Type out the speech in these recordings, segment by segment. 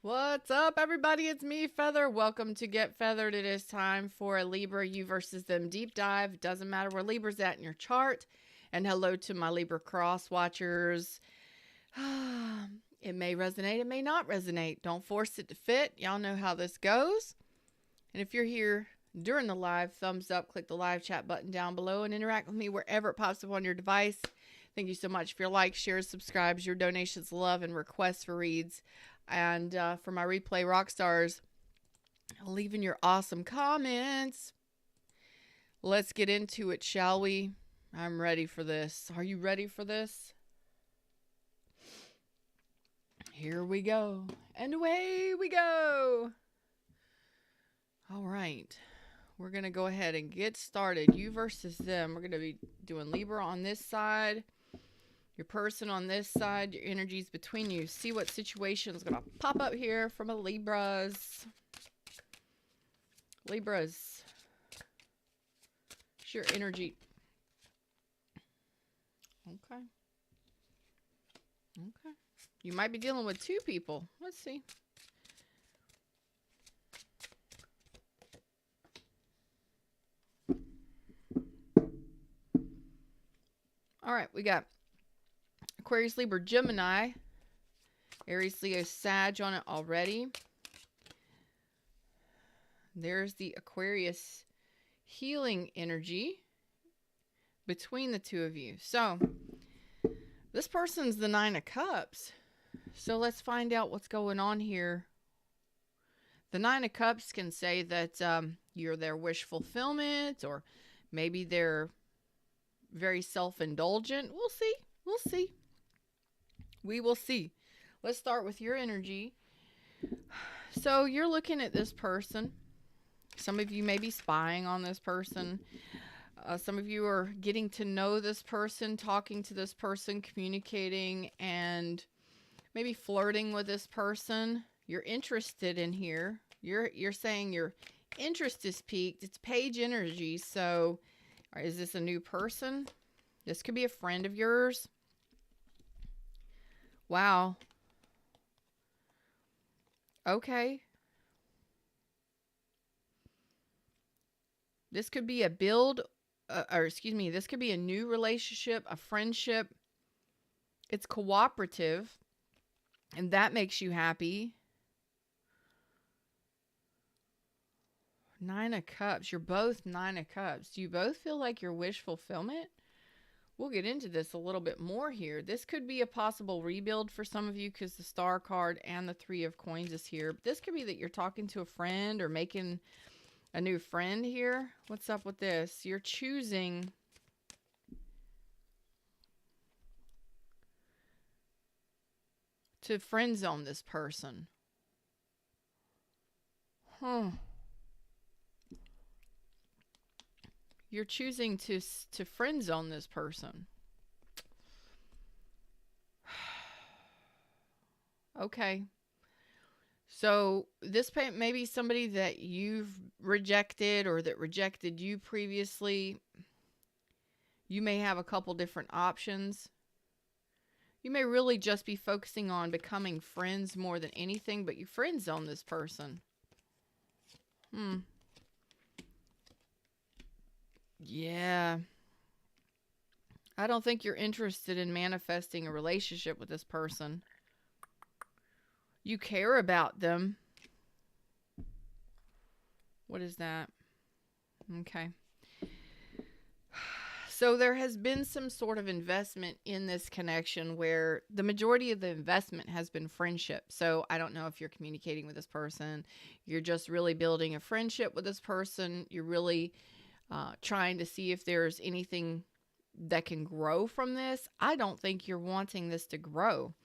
What's up, everybody? It's me, Feather. Welcome to Get Feathered. It is time for a Libra You versus Them deep dive. Doesn't matter where Libra's at in your chart. And hello to my Libra cross watchers. It may resonate, it may not resonate. Don't force it to fit. Y'all know how this goes. And if you're here during the live, thumbs up, click the live chat button down below, and interact with me wherever it pops up on your device. Thank you so much for your likes, shares, subscribes, your donations, love, and requests for reads. And for my replay rock stars, leaving your awesome comments. Let's get into it, shall we? I'm ready for this. Are you ready for this? Here we go. And away we go. All right. We're going to go ahead and get started. You versus them. We're going to be doing Libra on this side. Your person on this side, your energies between you. See what situation is going to pop up here from a Libras. Libras. It's your energy. Okay. Okay. You might be dealing with two people. Let's see. All right, we got Aquarius, Libra, Gemini, Aries, Leo, Sag on it already. There's the Aquarius healing energy between the two of you. So, this person's the Nine of Cups. So, let's find out what's going on here. The Nine of Cups can say that you're their wish fulfillment, or maybe they're very self-indulgent. We'll see. We'll see. We will see. Let's start with your energy. So you're looking at this person. Some of you may be spying on this person. Some of you are getting to know this person, talking to this person, communicating, and maybe flirting with this person. You're interested in here. You're saying your interest is peaked. It's page energy. So is this a new person? This could be a friend of yours. Wow. Okay. This could be a this could be a new relationship, a friendship. It's cooperative, and that makes you happy. Nine of Cups. You're both Nine of Cups. Do you both feel like your wish fulfillment? We'll get into this a little bit more here. This could be a possible rebuild for some of you because the Star card and the Three of Coins is here. But this could be that you're talking to a friend or making a new friend here. What's up with this? You're choosing to friend zone this person. You're choosing to friend zone this person. Okay. So this may be somebody that you've rejected or that rejected you previously. You may have a couple different options. You may really just be focusing on becoming friends more than anything, but you friend zone this person. Yeah. I don't think you're interested in manifesting a relationship with this person. You care about them. What is that? Okay. So there has been some sort of investment in this connection where the majority of the investment has been friendship. So I don't know if you're communicating with this person. You're just really building a friendship with this person. You're really trying to see if there's anything that can grow from this. I don't think you're wanting this to grow.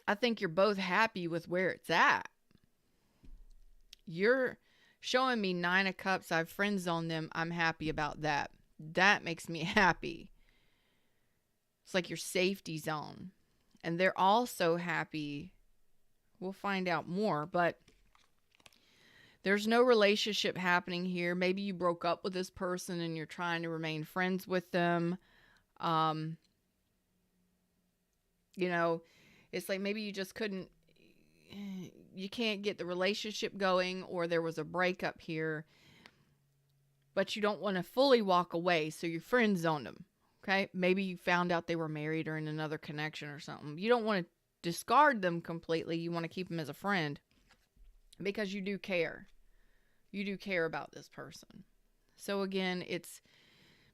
I think you're both happy with where it's at. You're showing me Nine of Cups. I've friend zoned them. I'm happy about that. That makes me happy. It's like your safety zone. And they're also happy. We'll find out more, but there's no relationship happening here. Maybe you broke up with this person and you're trying to remain friends with them. You know, it's like maybe you just couldn't you can't get the relationship going, or there was a breakup here, but you don't want to fully walk away, so you friend zoned them. Okay, maybe you found out they were married or in another connection or something. You don't want to discard them completely. You want to keep them as a friend because you do care. You do care about this person. So again, it's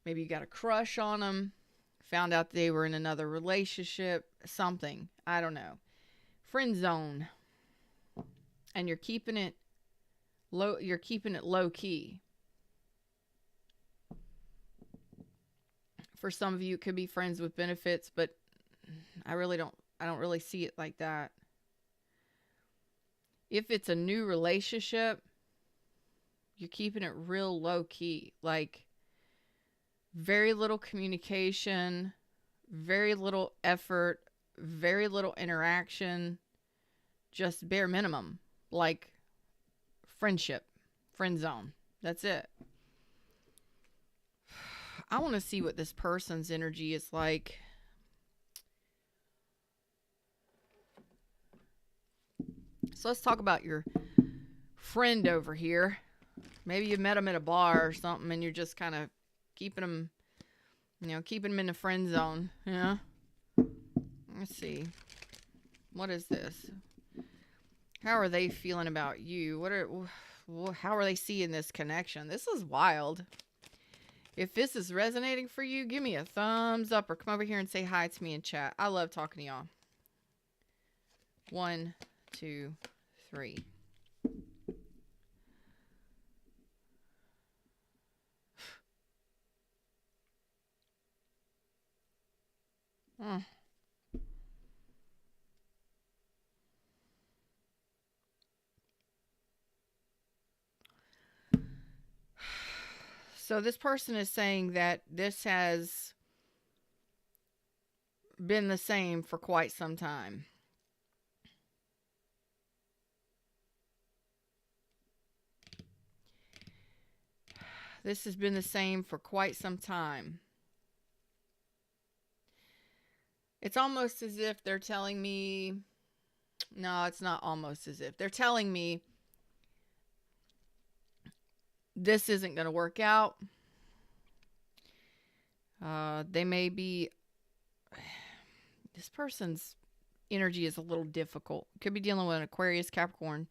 maybe you got a crush on them, found out they were in another relationship, something. I don't know. Friend zone. And you're keeping it low key. For some of you, it could be friends with benefits, but I don't really see it like that. If it's a new relationship, you're keeping it real low key. Like, very little communication, very little effort, very little interaction, just bare minimum. Like, friendship, friend zone. That's it. I want to see what this person's energy is like. So let's talk about your friend over here. Maybe you met him at a bar or something, and you're just kind of keeping him in the friend zone. Yeah. Let's see. What is this? How are they feeling about you? How are they seeing this connection? This is wild. If this is resonating for you, give me a thumbs up or come over here and say hi to me in chat. I love talking to y'all. 1, 2, 3. So this person is saying that this has been the same for quite some time. This has been the same for quite some time. It's almost as if they're telling me, no, it's not almost as if. They're telling me this isn't going to work out. They may be, this person's energy is a little difficult. Could be dealing with an Aquarius, Capricorn,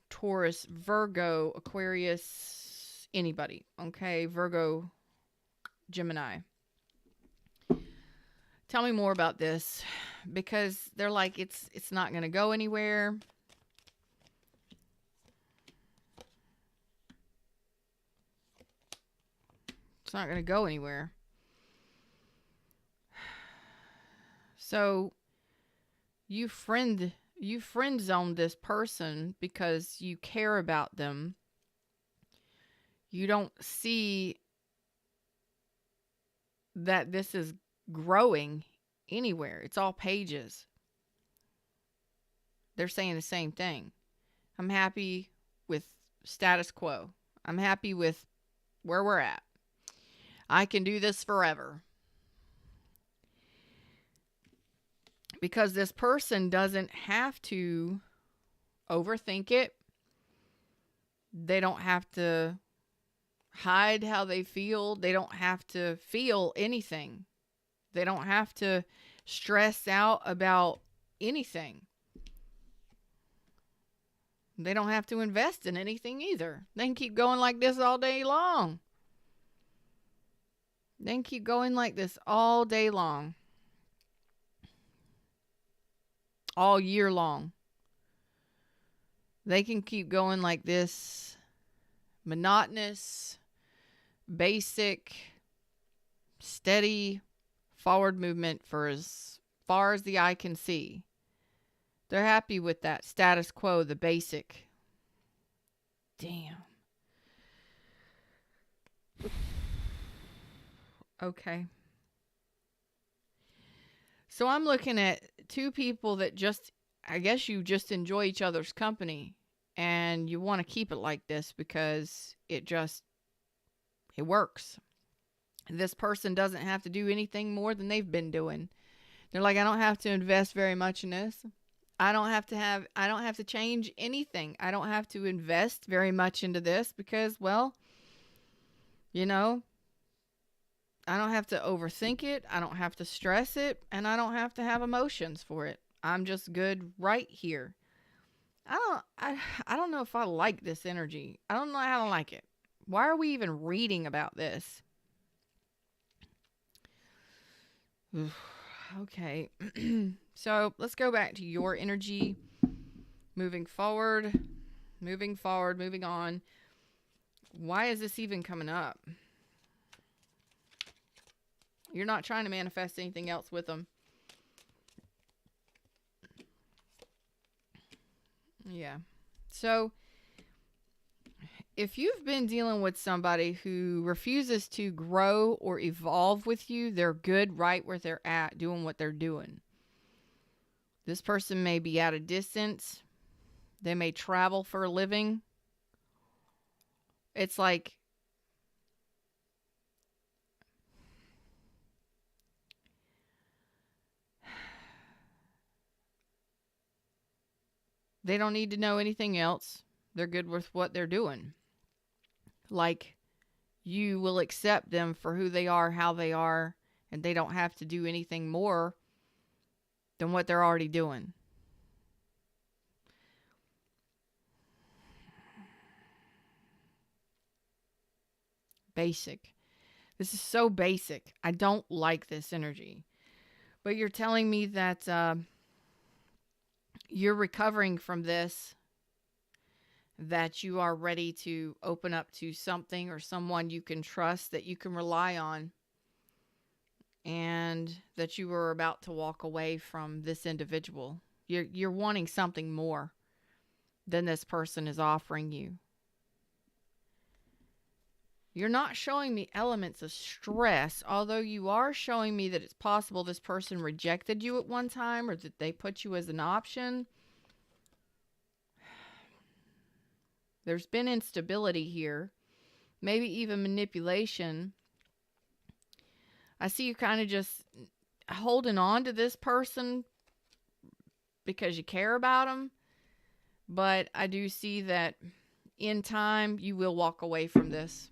Taurus, Virgo, Aquarius, anybody. Okay, Virgo, Gemini. Tell me more about this, because they're like, it's not going to go anywhere. It's not going to go anywhere. So you friend zoned this person because you care about them. You don't see that this is growing anywhere. It's all pages. They're saying the same thing. I'm happy with status quo. I'm happy with where we're at. I can do this forever. Because this person doesn't have to overthink it. They don't have to hide how they feel. They don't have to feel anything. They don't have to stress out about anything. They don't have to invest in anything either. They can keep going like this all day long. They can keep going like this all day long. All year long. They can keep going like this. Monotonous, basic, steady, forward movement for as far as the eye can see. They're happy with that status quo, the basic. Damn. Okay. So I'm looking at two people that just, I guess you just enjoy each other's company and you want to keep it like this because it works. This person doesn't have to do anything more than they've been doing. They're like, I don't have to invest very much in this. I don't have to change anything. I don't have to invest very much into this because, well, you know, I don't have to overthink it. I don't have to stress it, and I don't have to have emotions for it. I'm just good right here. I don't know if I like this energy. I don't know how to like it. Why are we even reading about this? Okay. So let's go back to your energy. Moving forward, moving on. Why is this even coming up? You're not trying to manifest anything else with them. Yeah. So if you've been dealing with somebody who refuses to grow or evolve with you, they're good right where they're at, doing what they're doing. This person may be at a distance. They may travel for a living. It's like they don't need to know anything else. They're good with what they're doing. Like, you will accept them for who they are, how they are, and they don't have to do anything more than what they're already doing. Basic. This is so basic. I don't like this energy. But you're telling me that you're recovering from this, that you are ready to open up to something or someone you can trust, that you can rely on, and that you were about to walk away from this individual. You're wanting something more than this person is offering you. You're not showing me elements of stress, although you are showing me that it's possible this person rejected you at one time or that they put you as an option. There's been instability here, maybe even manipulation. I see you kind of just holding on to this person because you care about them, but I do see that in time you will walk away from this.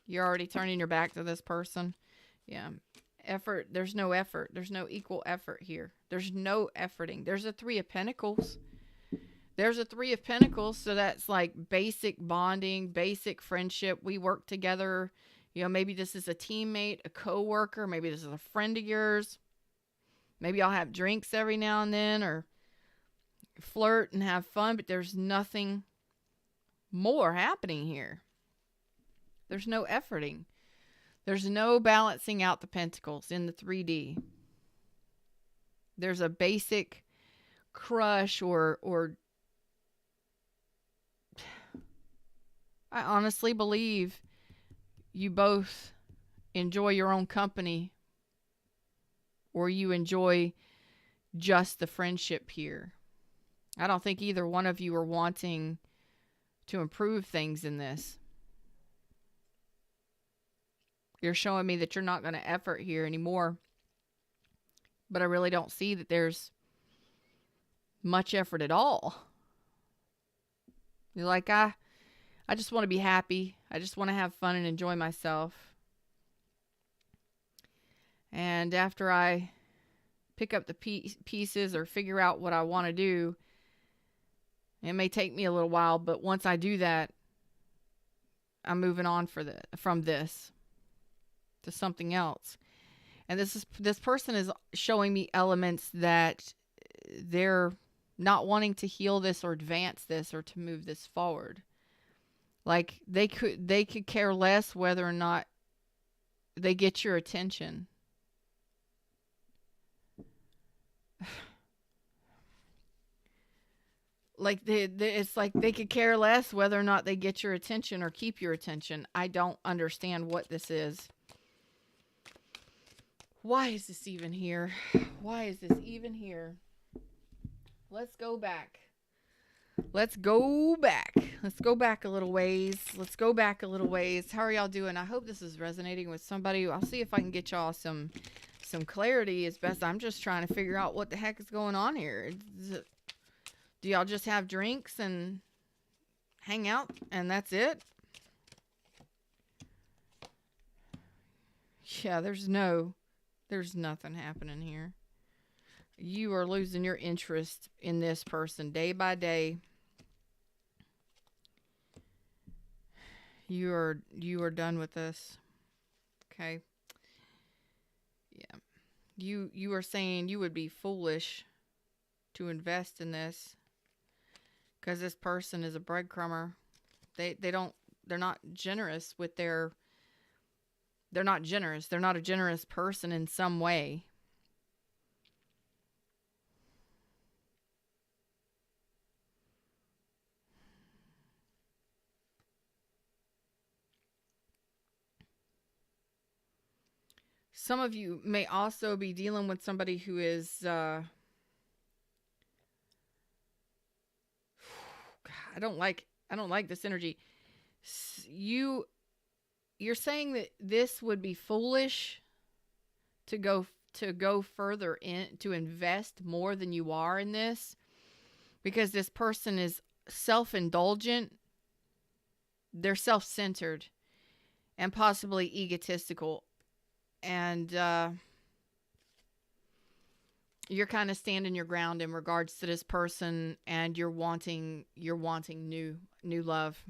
You're already turning your back to this person. Yeah. Effort. There's no effort. There's no equal effort here. There's no efforting. There's a 3 of Pentacles. There's a 3 of Pentacles. So that's like basic bonding, basic friendship. We work together. You know, maybe this is a teammate, a coworker. Maybe this is a friend of yours. Maybe y'all have drinks every now and then or flirt and have fun, but there's nothing more happening here. There's no efforting. There's no balancing out the pentacles in the 3D. There's a basic crush or I honestly believe you both enjoy your own company or you enjoy just the friendship here. I don't think either one of you are wanting to improve things in this. You're showing me that you're not going to effort here anymore. But I really don't see that there's much effort at all. You're like, I just want to be happy. I just want to have fun and enjoy myself. And after I pick up the pieces or figure out what I want to do, it may take me a little while, but once I do that, I'm moving on from this to something else. And this person is showing me elements that they're not wanting to heal this or advance this or to move this forward. Like they could care less whether or not they get your attention. Like it's like they could care less whether or not they get your attention or keep your attention. I don't understand what this is. Why is this even here? Why is this even here? Let's go back. Let's go back a little ways. How are y'all doing? I hope this is resonating with somebody. I'll see if I can get y'all some some clarity as best. I'm just trying to figure out what the heck is going on here. Do y'all just have drinks and hang out and that's it? Yeah, there's nothing happening here. You are losing your interest in this person day by day. You are done with this. Okay. Yeah. You are saying you would be foolish to invest in this because this person is a breadcrumber. They're not generous with their, they're not generous. They're not a generous person in some way. Some of you may also be dealing with somebody who is, God, I don't like this energy. You're saying that this would be foolish to go further in, to invest more than you are in this, because this person is self-indulgent. They're self-centered and possibly egotistical. And you're kind of standing your ground in regards to this person, and you're wanting new love.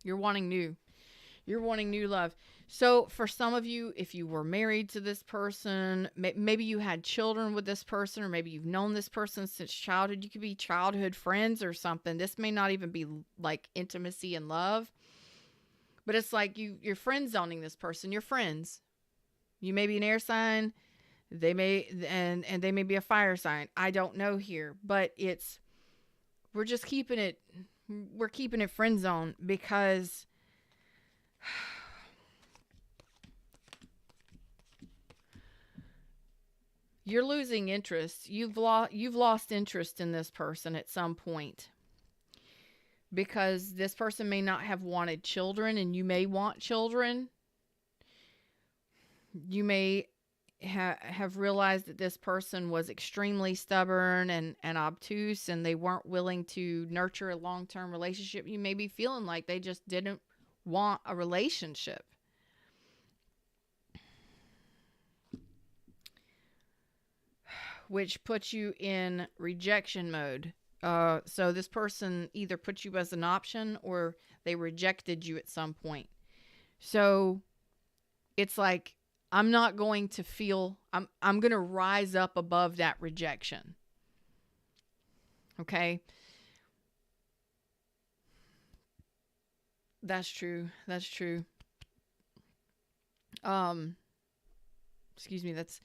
You're wanting new love. So for some of you, if you were married to this person, maybe you had children with this person, or maybe you've known this person since childhood. You could be childhood friends or something. This may not even be like intimacy and love. But it's like you're friend zoning this person. You're friends. You may be an air sign. They may and they may be a fire sign. I don't know here, but we're keeping it friend zone because you're losing interest. You've lost interest in this person at some point. Because this person may not have wanted children, and you may want children. You may have realized that this person was extremely stubborn and obtuse, and they weren't willing to nurture a long-term relationship. You may be feeling like they just didn't want a relationship. Which puts you in rejection mode. So this person either put you as an option or they rejected you at some point. So it's like, I'm not going to feel, I'm going to rise up above that rejection. Okay. That's true. Excuse me. That's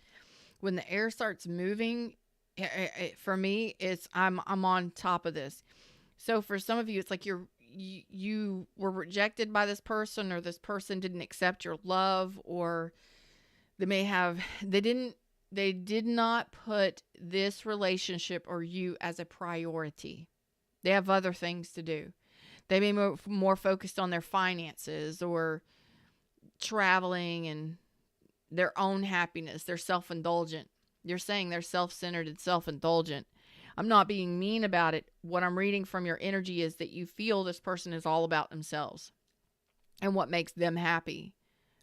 when the air starts moving. For me, it's I'm on top of this. So for some of you, it's like you were rejected by this person, or this person didn't accept your love, or they did not put this relationship or you as a priority. They have other things to do. They may be more focused on their finances or traveling and their own happiness. They're self-indulgent. You're saying they're self-centered and self-indulgent. I'm not being mean about it. What I'm reading from your energy is that you feel this person is all about themselves and what makes them happy.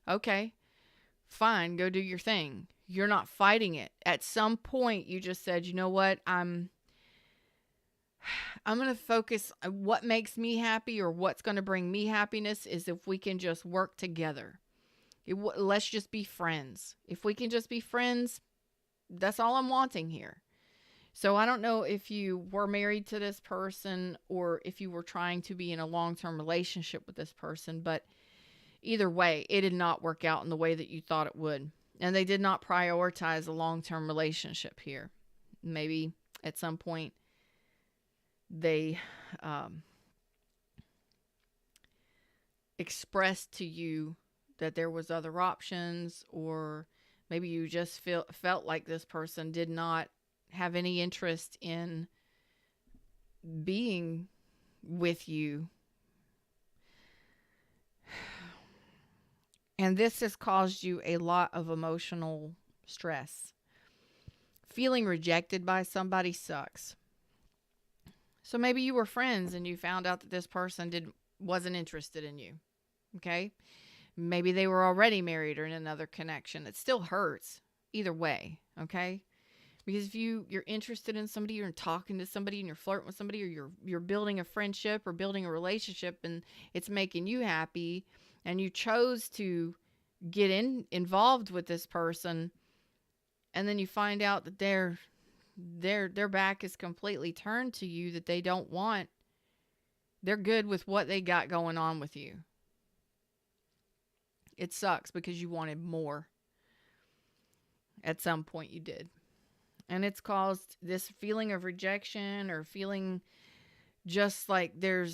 Okay, fine, go do your thing. You're not fighting it. At some point, you just said, you know what, I'm going to focus on what makes me happy, or what's going to bring me happiness is if we can just work together. Let's just be friends. If we can just be friends, that's all I'm wanting here. So I don't know if you were married to this person or if you were trying to be in a long-term relationship with this person, but either way, it did not work out in the way that you thought it would. And they did not prioritize a long-term relationship here. Maybe at some point they expressed to you that there was other options, or maybe you just felt like this person did not have any interest in being with you. And this has caused you a lot of emotional stress. Feeling rejected by somebody sucks. So maybe you were friends and you found out that this person wasn't interested in you. Okay? Maybe they were already married or in another connection. It still hurts either way, okay? Because if you're interested in somebody, you're talking to somebody and you're flirting with somebody, or you're building a friendship or building a relationship and it's making you happy, and you chose to get involved with this person, and then you find out that their back is completely turned to you, that they're good with what they got going on with you. It sucks because you wanted more. At some point you did. And it's caused this feeling of rejection, or feeling just like they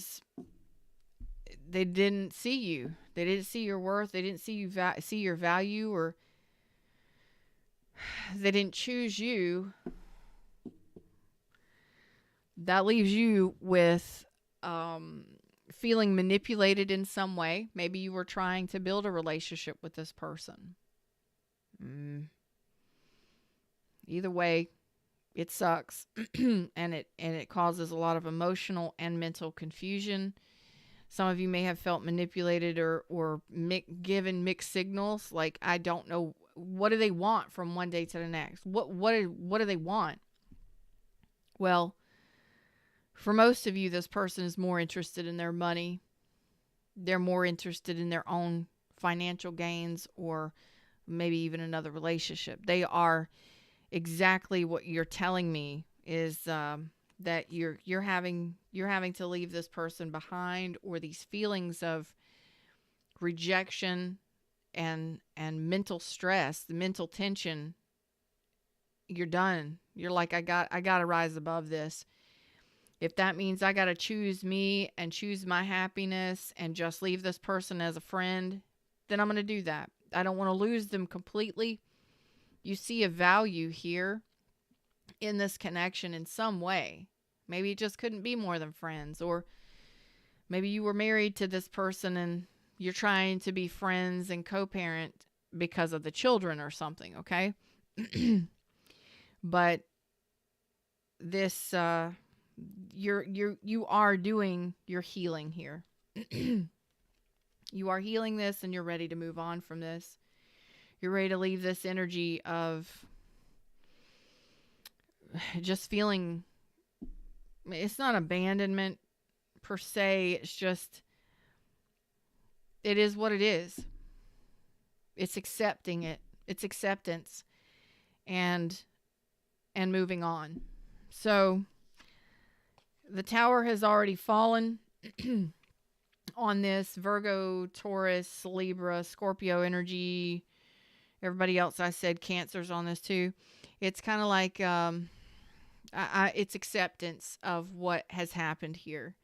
didn't see you. They didn't see your worth. They didn't see see your value, or they didn't choose you. That leaves you with feeling manipulated in some way. Maybe you were trying to build a relationship with this person. Either way, it sucks. and it causes a lot of emotional and mental confusion. Some of you may have felt manipulated or given mixed signals, like, I don't know, what do they want from one day to the next? What do they want? Well, for most of you, this person is more interested in their money. They're more interested in their own financial gains, or maybe even another relationship. They are exactly what you're telling me is that you're having to leave this person behind, or these feelings of rejection and mental stress, the mental tension. You're done. You're like, I got to rise above this. If that means I got to choose me and choose my happiness and just leave this person as a friend, then I'm going to do that. I don't want to lose them completely. You see a value here in this connection in some way. Maybe it just couldn't be more than friends, or maybe you were married to this person and you're trying to be friends and co-parent because of the children or something, okay? But this you are doing your healing here. You are healing this, and you're ready to move on from this. You're ready to leave this energy of just feeling, it's not abandonment per se, it's just, it is what it is. It's accepting it. It's acceptance and moving on. So the tower has already fallen on this Virgo, Taurus, Libra, Scorpio energy. Everybody else, I said Cancer's on this too. It's kind of like it's acceptance of what has happened here,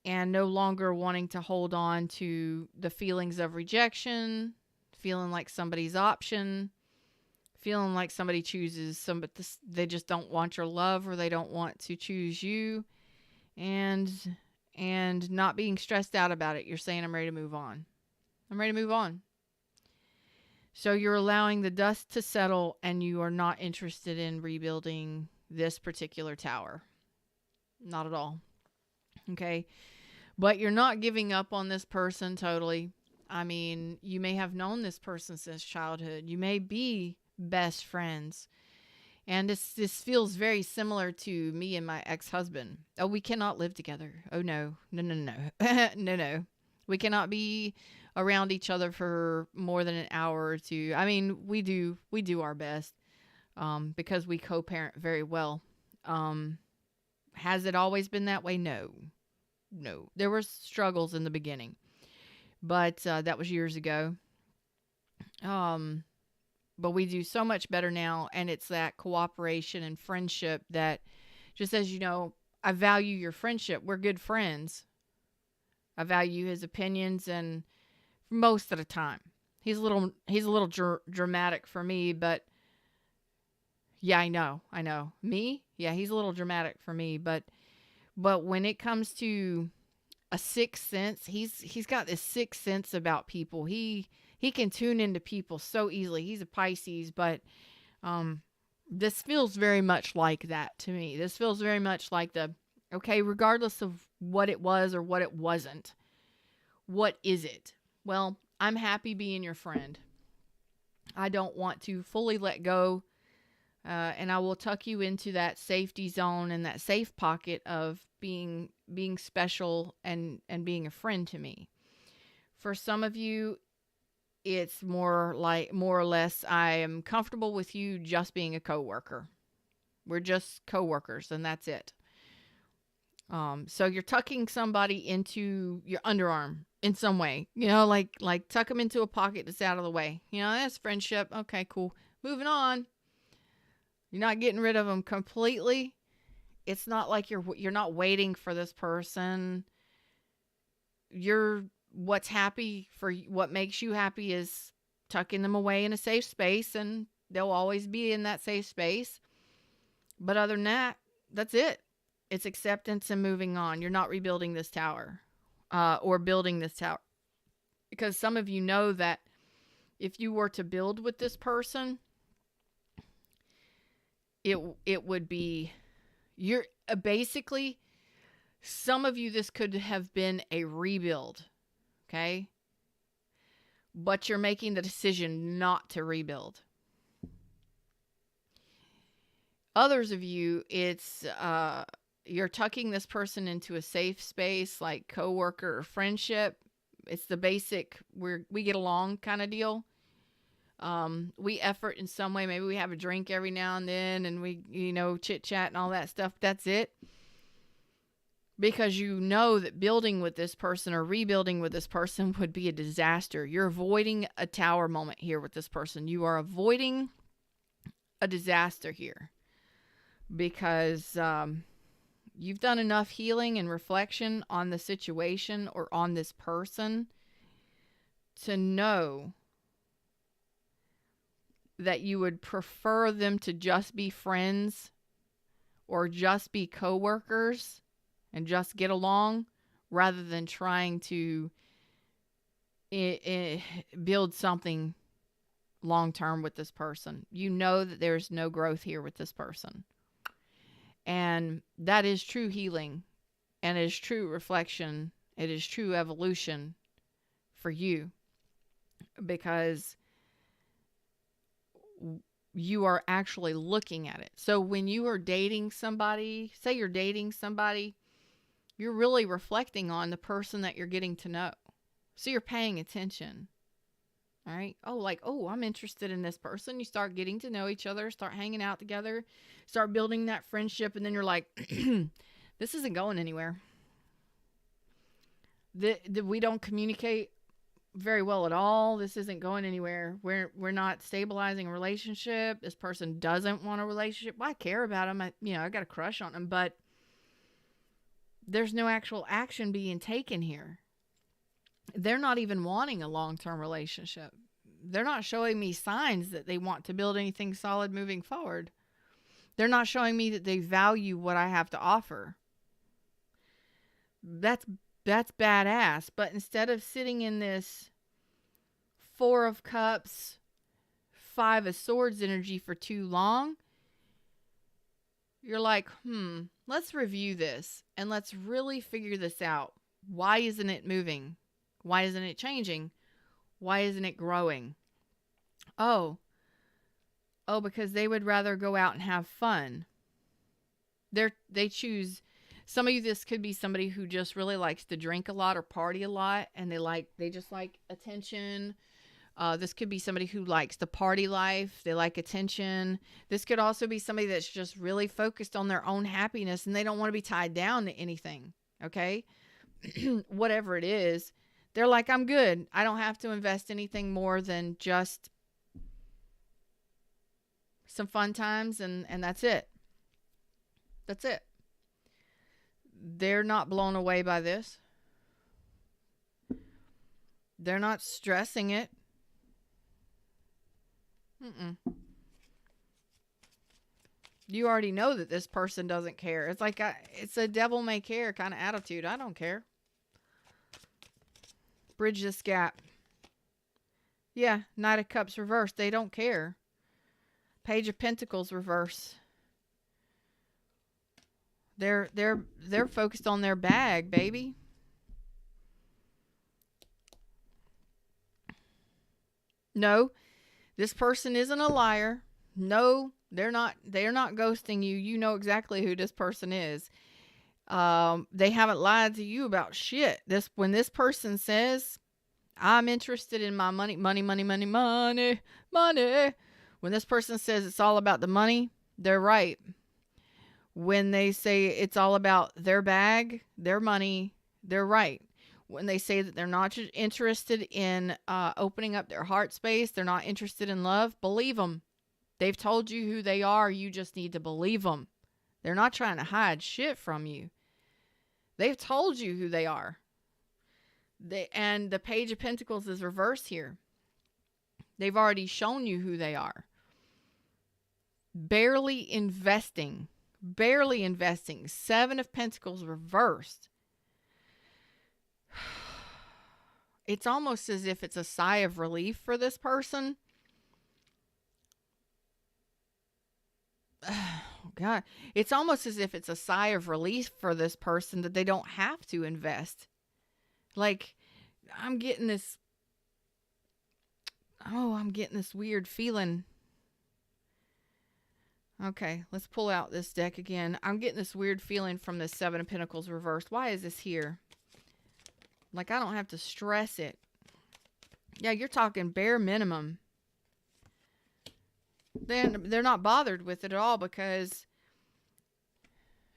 and no longer wanting to hold on to the feelings of rejection, feeling like somebody's option, feeling like somebody chooses somebody, they just don't want your love, or they don't want to choose you, and not being stressed out about it. You're saying, I'm ready to move on. I'm ready to move on. So you're allowing the dust to settle, and you are not interested in rebuilding this particular tower. Not at all. Okay. But you're not giving up on this person totally. I mean, you may have known this person since childhood. You may be best friends. And this feels very similar to me and my ex-husband. Oh, we cannot live together. Oh, no. No. We cannot be around each other for more than an hour or two. I mean, we do our best because we co-parent very well. Has it always been that way? No. There were struggles in the beginning, but that was years ago. But we do so much better now, and it's that cooperation and friendship that just says, I value your friendship. We're good friends. I value his opinions, and most of the time, he's a little dramatic for me, but yeah, I know. Me? Yeah, he's a little dramatic for me, but when it comes to a sixth sense. He's got this sixth sense about people. He can tune into people so easily. He's a Pisces, but this feels very much like that to me. This feels very much like okay, regardless of what it was or what it wasn't, what is it? Well, I'm happy being your friend. I don't want to fully let go, and I will tuck you into that safety zone and that safe pocket of being special and being a friend to me. For some of you, it's more or less, I am comfortable with you just being a coworker. We're just coworkers, and that's it. So you're tucking somebody into your underarm in some way, like tuck them into a pocket that's out of the way. That's friendship. Okay, cool. Moving on. You're not getting rid of them completely. It's not like you're not waiting for this person. What makes you happy is tucking them away in a safe space, and they'll always be in that safe space. But other than that, that's it. It's acceptance and moving on. You're not rebuilding this tower, or building this tower. Because some of you know that if you were to build with this person, it would be, basically, some of you, this could have been a rebuild, okay? But you're making the decision not to rebuild. Others of you, it's, you're tucking this person into a safe space, like coworker or friendship. It's the basic, we get along kind of deal. We effort in some way. Maybe we have a drink every now and then, and we, chit chat and all that stuff. That's it. Because you know that building with this person or rebuilding with this person would be a disaster. You're avoiding a tower moment here with this person. You are avoiding a disaster here. Because you've done enough healing and reflection on the situation or on this person to know that you would prefer them to just be friends or just be coworkers and just get along, rather than trying to build something long-term with this person. You know that there's no growth here with this person. And that is true healing, and it is true reflection. It is true evolution for you, because you are actually looking at it. So when you are dating somebody, say you're dating somebody, you're really reflecting on the person that you're getting to know. So you're paying attention. All right. Oh, I'm interested in this person. You start getting to know each other, start hanging out together, start building that friendship. And then you're like, this isn't going anywhere. We don't communicate very well at all. This isn't going anywhere. We're not stabilizing a relationship. This person doesn't want a relationship. Well, I care about him. I got a crush on him, but there's no actual action being taken here. They're not even wanting a long-term relationship. They're not showing me signs that they want to build anything solid moving forward. They're not showing me that they value what I have to offer. That's badass. But instead of sitting in this 4 of Cups, 5 of Swords energy for too long, you're like, let's review this and let's really figure this out. Why isn't it moving? Why isn't it changing? Why isn't it growing? Oh, because they would rather go out and have fun. They choose. Some of you, this could be somebody who just really likes to drink a lot or party a lot, and they just like attention. This could be somebody who likes the party life. They like attention. This could also be somebody that's just really focused on their own happiness, and they don't want to be tied down to anything. Okay? Whatever it is, they're like, I'm good. I don't have to invest anything more than just some fun times, and that's it. That's it. They're not blown away by this. They're not stressing it. You already know that this person doesn't care. It's like it's a devil may care kind of attitude. I don't care. bridge this gap. Yeah, Knight of Cups reverse. They don't care. Page of Pentacles reverse. They're focused on their bag, baby. No, this person isn't a liar. No, they're not ghosting you. You know exactly who this person is. They haven't lied to you about shit. When this person says, I'm interested in my money. When this person says it's all about the money, they're right. When they say it's all about their bag, their money, they're right. When they say that they're not interested in opening up their heart space, they're not interested in love, believe them. They've told you who they are. You just need to believe them. They're not trying to hide shit from you. They've told you who they are. And the Page of Pentacles is reversed here. They've already shown you who they are. Barely investing. Seven of Pentacles reversed. It's almost as if it's a sigh of relief for this person. Oh, God. It's almost as if it's a sigh of relief for this person that they don't have to invest. Like, I'm getting this weird feeling. Okay, let's pull out this deck again. I'm getting this weird feeling from this Seven of Pentacles reversed. Why is this here? Like, I don't have to stress it. Yeah, you're talking bare minimum. Then they're not bothered with it at all because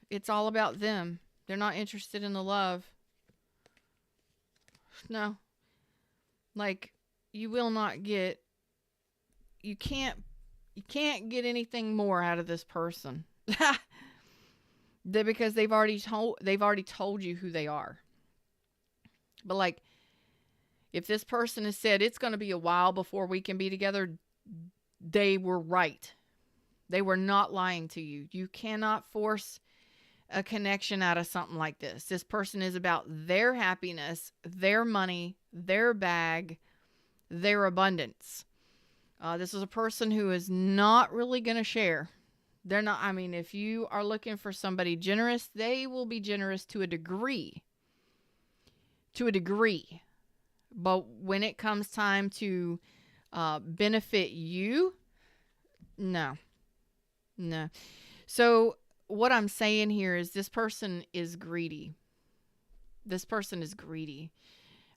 it's all about them. They're not interested in the love. No. Like, you will not get, you can't get anything more out of this person. Because they've already told you who they are. But like, if this person has said it's going to be a while before we can be together, they were right. They were not lying to you. You cannot force a connection out of something like this. This person is about their happiness, their money, their bag, their abundance. This is a person who is not really going to share. They're not, I mean, if you are looking for somebody generous, they will be generous to a degree. To a degree. But when it comes time to benefit you, no. So what I'm saying here is this person is greedy. This person is greedy.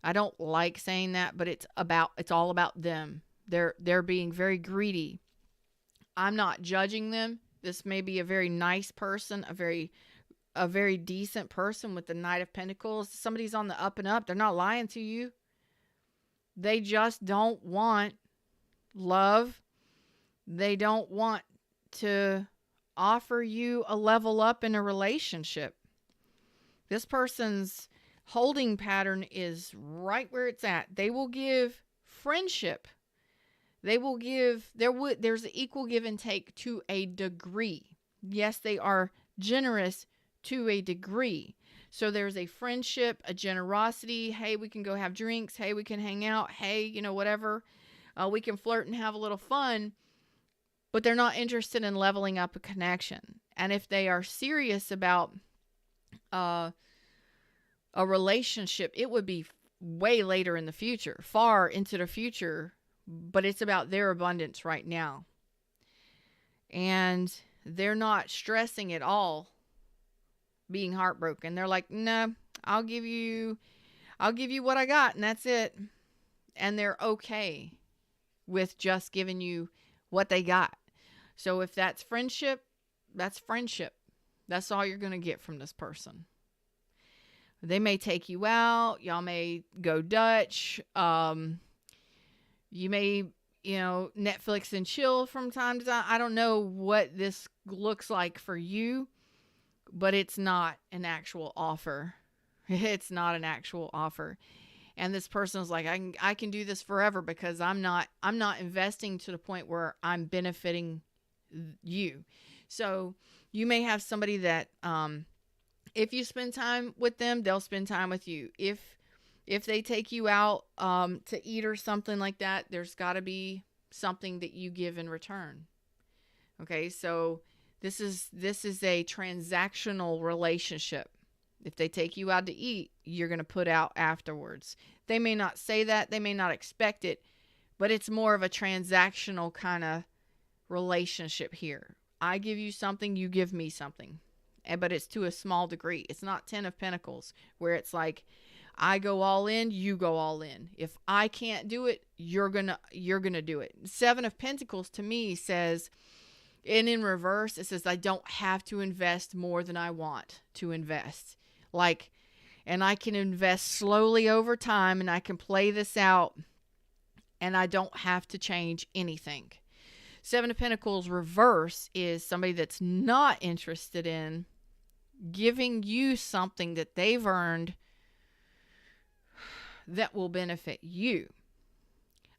I don't like saying that, but it's all about them. They're being very greedy. I'm not judging them. This may be a very nice person, a very decent person with the Knight of Pentacles. Somebody's on the up and up. They're not lying to you. They just don't want love. They don't want to offer you a level up in a relationship. This person's holding pattern is right where it's at. They will give friendship. They will give, there's an equal give and take to a degree. Yes, they are generous to a degree. So there's a friendship, a generosity. Hey, we can go have drinks. Hey, we can hang out. Hey, whatever. We can flirt and have a little fun. But they're not interested in leveling up a connection. And if they are serious about a relationship, it would be way later in the future, far into the future. But it's about their abundance right now. And they're not stressing at all being heartbroken. They're like, no, I'll give you what I got, and that's it. And they're okay with just giving you what they got. So if that's friendship, that's friendship. That's all you're going to get from this person. They may take you out. Y'all may go Dutch. You may, Netflix and chill from time to time. I don't know what this looks like for you, but it's not an actual offer. It's not an actual offer. And this person is like, I can do this forever because I'm not investing to the point where I'm benefiting you. So you may have somebody that, if you spend time with them, they'll spend time with you. If If they take you out to eat or something like that, there's got to be something that you give in return. Okay, so this is a transactional relationship. If they take you out to eat, you're going to put out afterwards. They may not say that, they may not expect it, but it's more of a transactional kind of relationship here. I give you something, you give me something. But it's to a small degree. It's not 10 of Pentacles where it's like I go all in, you go all in. If I can't do it, you're going to do it. 7 of Pentacles to me says, and in reverse, it says I don't have to invest more than I want to invest. Like, and I can invest slowly over time, and I can play this out, and I don't have to change anything. 7 of Pentacles reverse is somebody that's not interested in giving you something that they've earned that will benefit you.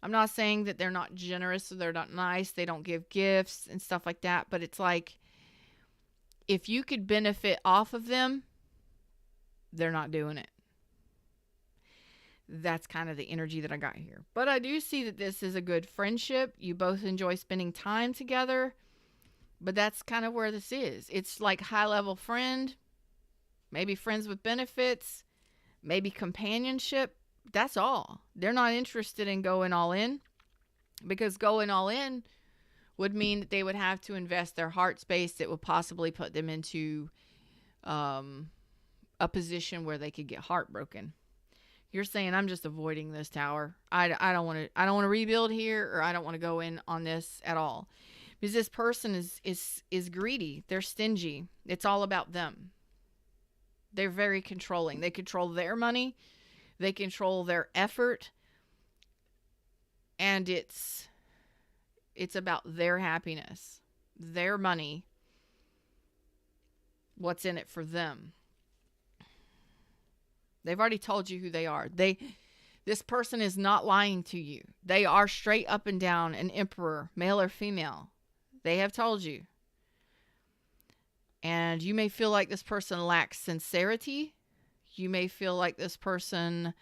I'm not saying that they're not generous or they're not nice, they don't give gifts and stuff like that, but it's like if you could benefit off of them, they're not doing it. That's kind of the energy that I got here. But I do see that this is a good friendship. You both enjoy spending time together. But that's kind of where this is. It's like high-level friend, maybe friends with benefits, maybe companionship. That's all. They're not interested in going all in, because going all in would mean that they would have to invest their heart space that would possibly put them into a position where they could get heartbroken. You're saying, I'm just avoiding this, Tower. I don't want to rebuild here, or I don't want to go in on this at all. Because this person is greedy. They're stingy. It's all about them. They're very controlling. They control their money. They control their effort. And it's about their happiness, their money, what's in it for them. They've already told you who they are. This person is not lying to you. They are straight up and down an emperor, male or female. They have told you. And you may feel like this person lacks sincerity. You may feel like this person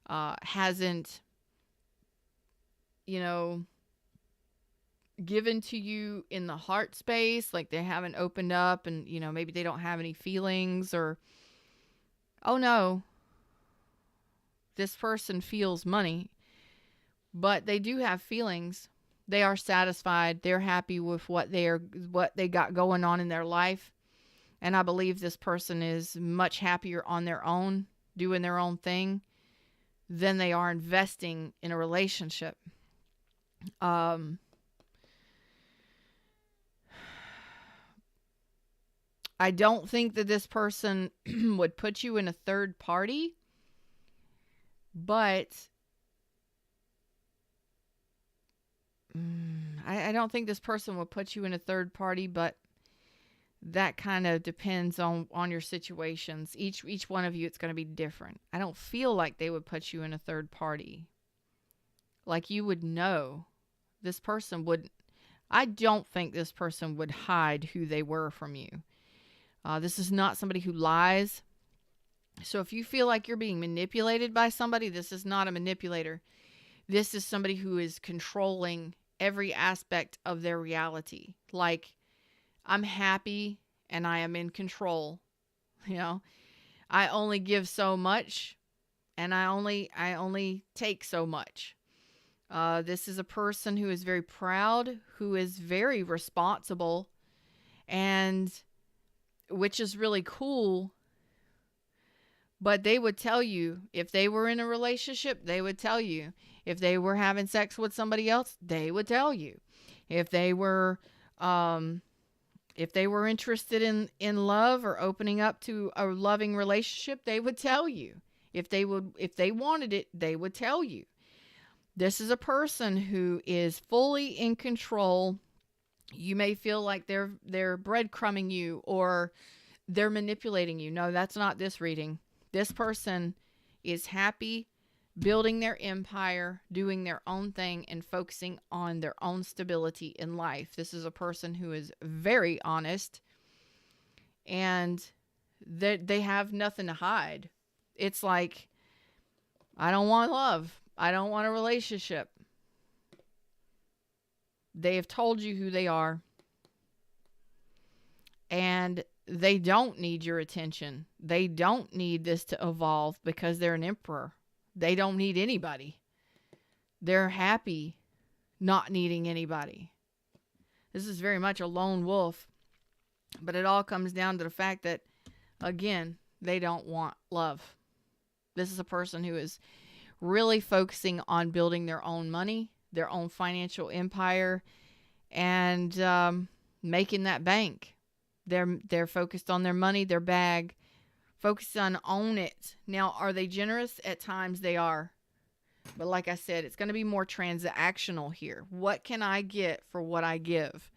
hasn't, given to you in the heart space. Like they haven't opened up, and, maybe they don't have any feelings, or, oh no, this person feels money, but they do have feelings. They are satisfied. They're happy with what they got going on in their life. And I believe this person is much happier on their own, doing their own thing, than they are investing in a relationship. I don't think that this person would put you in a third party, but I don't think this person will put you in a third party, but that kind of depends on your situations. Each one of you, it's going to be different. I don't feel like they would put you in a third party. Like you would know. This person would. I don't think this person would hide who they were from you. This is not somebody who lies. So if you feel like you're being manipulated by somebody, this is not a manipulator. This is somebody who is controlling every aspect of their reality. Like, I'm happy and I am in control. I only give so much, and I only take so much. This is a person who is very proud, who is very responsible, and which is really cool. But they would tell you, if they were in a relationship, they would tell you. If they were having sex with somebody else, they would tell you. If they were interested in love or opening up to a loving relationship, they would tell you. If they wanted it, they would tell you. This is a person who is fully in control. You may feel like they're breadcrumbing you, or they're manipulating you. No, that's not this reading. This person is happy, building their empire, doing their own thing, and focusing on their own stability in life. This is a person who is very honest, and they have nothing to hide. It's like I don't want love. I don't want a relationship. They have told you who they are. And they don't need your attention. They don't need this to evolve because they're an emperor. They don't need anybody. They're happy not needing anybody. This is very much a lone wolf. But it all comes down to the fact that, again, they don't want love. This is a person who is really focusing on building their own money, their own financial empire, and making that bank. They're focused on their money, their bag, focused on own it. Now, are they generous? At times they are. But like I said, it's going to be more transactional here. What can I get for what I give?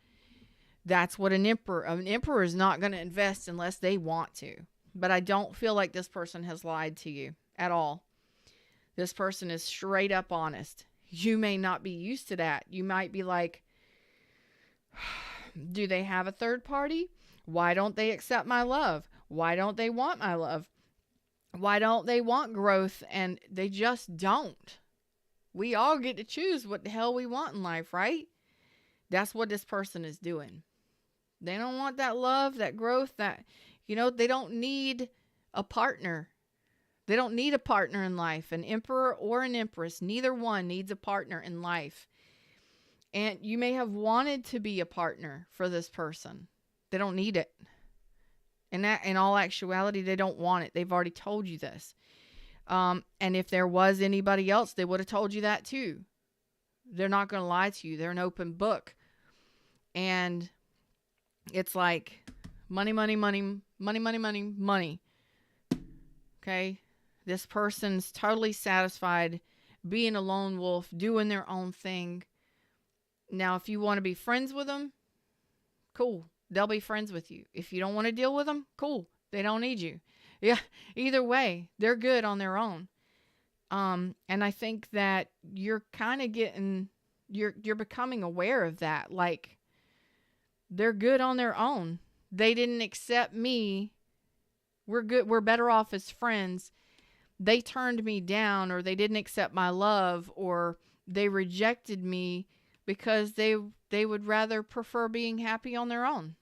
That's what an emperor is not going to invest unless they want to. But I don't feel like this person has lied to you at all. This person is straight up honest. You may not be used to that. You might be like, do they have a third party? Why don't they accept my love? Why don't they want my love? Why don't they want growth? And they just don't. We all get to choose what the hell we want in life, right? That's what this person is doing. They don't want that love, that growth, they don't need a partner. They don't need a partner in life. An emperor or an empress, neither one needs a partner in life. And you may have wanted to be a partner for this person. They don't need it. And that, in all actuality, they don't want it. They've already told you this. And if there was anybody else, they would have told you that too. They're not going to lie to you. They're an open book. And it's like money, money, money, money, money, money, money. Okay? This person's totally satisfied being a lone wolf, doing their own thing. Now, if you want to be friends with them, cool. They'll be friends with you. If you don't want to deal with them, cool. They don't need you. Yeah, either way, they're good on their own. And I think that you're kind of you're becoming aware of that. Like, they're good on their own. They didn't accept me. We're good. We're better off as friends. They turned me down, or they didn't accept my love, or they rejected me because they would rather prefer being happy on their own.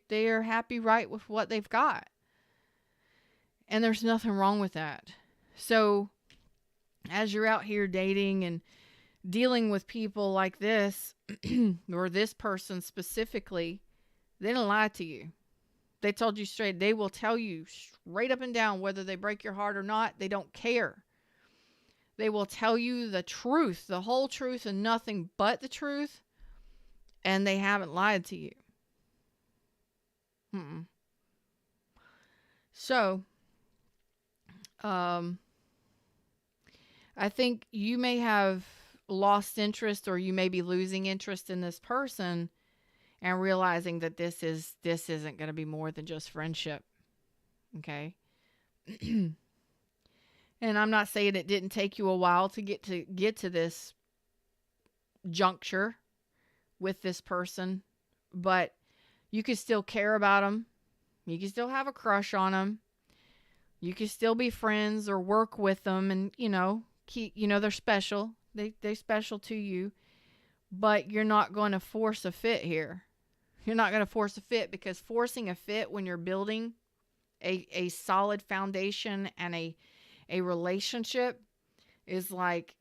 They are happy right with what they've got. And there's nothing wrong with that. So as you're out here dating and dealing with people like this, or this person specifically, they didn't lie to you. They told you straight. They will tell you straight up and down whether they break your heart or not. They don't care. They will tell you the truth, the whole truth, and nothing but the truth. And they haven't lied to you. So, I think you may have lost interest, or you may be losing interest in this person, and realizing that this isn't going to be more than just friendship. Okay. And I'm not saying it didn't take you a while to get to this juncture with this person, but you can still care about them. You can still have a crush on them. You can still be friends or work with them, and they're special. They're special to you, but you're not going to force a fit here. You're not going to force a fit, because forcing a fit when you're building a solid foundation and a relationship is like,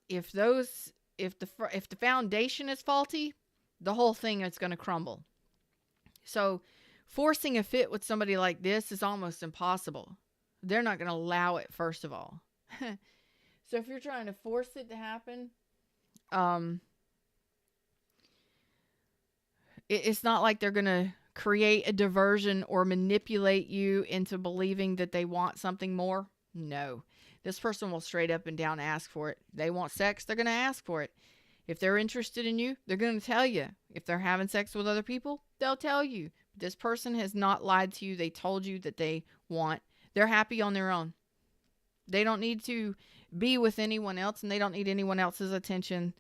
if the foundation is faulty, the whole thing is going to crumble. So forcing a fit with somebody like this is almost impossible. They're not going to allow it, first of all. So if you're trying to force it to happen, it's not like they're going to create a diversion or manipulate you into believing that they want something more. No. This person will straight up and down ask for it. They want sex, they're going to ask for it. If they're interested in you, they're going to tell you. If they're having sex with other people, they'll tell you. This person has not lied to you. They told you that they're happy on their own. They don't need to be with anyone else, and they don't need anyone else's attention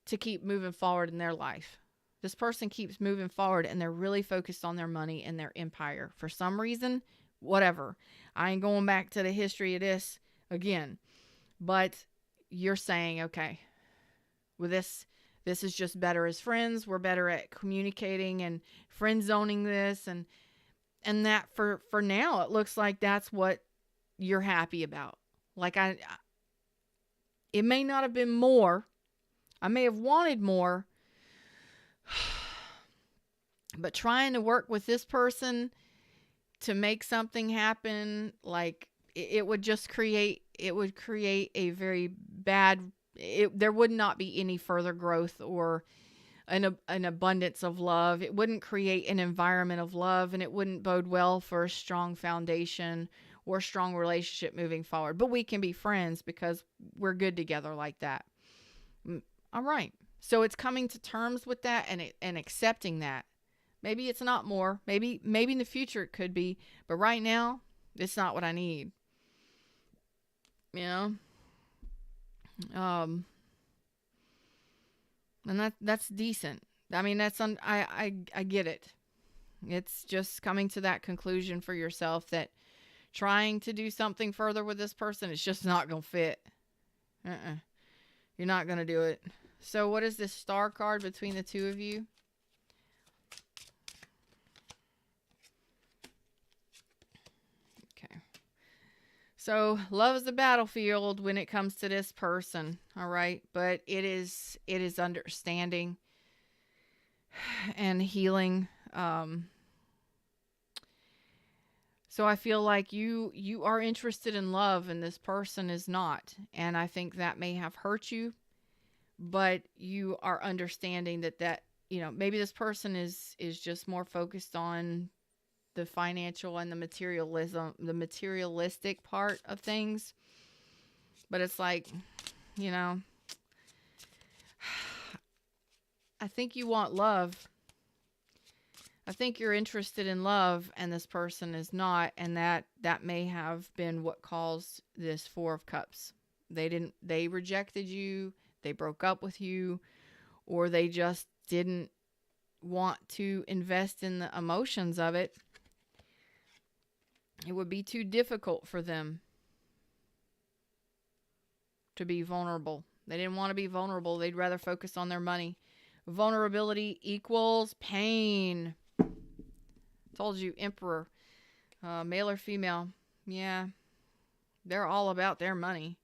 to keep moving forward in their life. This person keeps moving forward, and they're really focused on their money and their empire. For some reason, whatever. I ain't going back to the history of this. again. But you're saying, okay, with this is just better as friends. We're better at communicating and friend zoning this, and that for now it looks like that's what you're happy about. Like it may not have been more. I may have wanted more, but trying to work with this person to make something happen, like it would just create a very bad, there would not be any further growth or an abundance of love. It wouldn't create an environment of love, and it wouldn't bode well for a strong foundation or strong relationship moving forward. But we can be friends because we're good together like that. All right. So it's coming to terms with that and accepting that. Maybe it's not more. Maybe in the future it could be, but right now it's not what I need. You know? And that's decent. I mean, I get it. It's just coming to that conclusion for yourself that trying to do something further with this person, it's just not going to fit. You're not going to do it. So what is this star card between the two of you? Okay. So love is the battlefield when it comes to this person. All right. But it is understanding and healing. So I feel like you are interested in love and this person is not. And I think that may have hurt you, but you are understanding that, you know, maybe this person is just more focused on the financial and the materialistic part of things. But it's like, you know, I think you want love. I think you're interested in love and this person is not, and that may have been what caused this Four of Cups. They rejected you, they broke up with you, or they just didn't want to invest in the emotions of it. It would be too difficult for them to be vulnerable. They didn't want to be vulnerable. They'd rather focus on their money. Vulnerability equals pain. Told you, Emperor, male or female. Yeah, they're all about their money.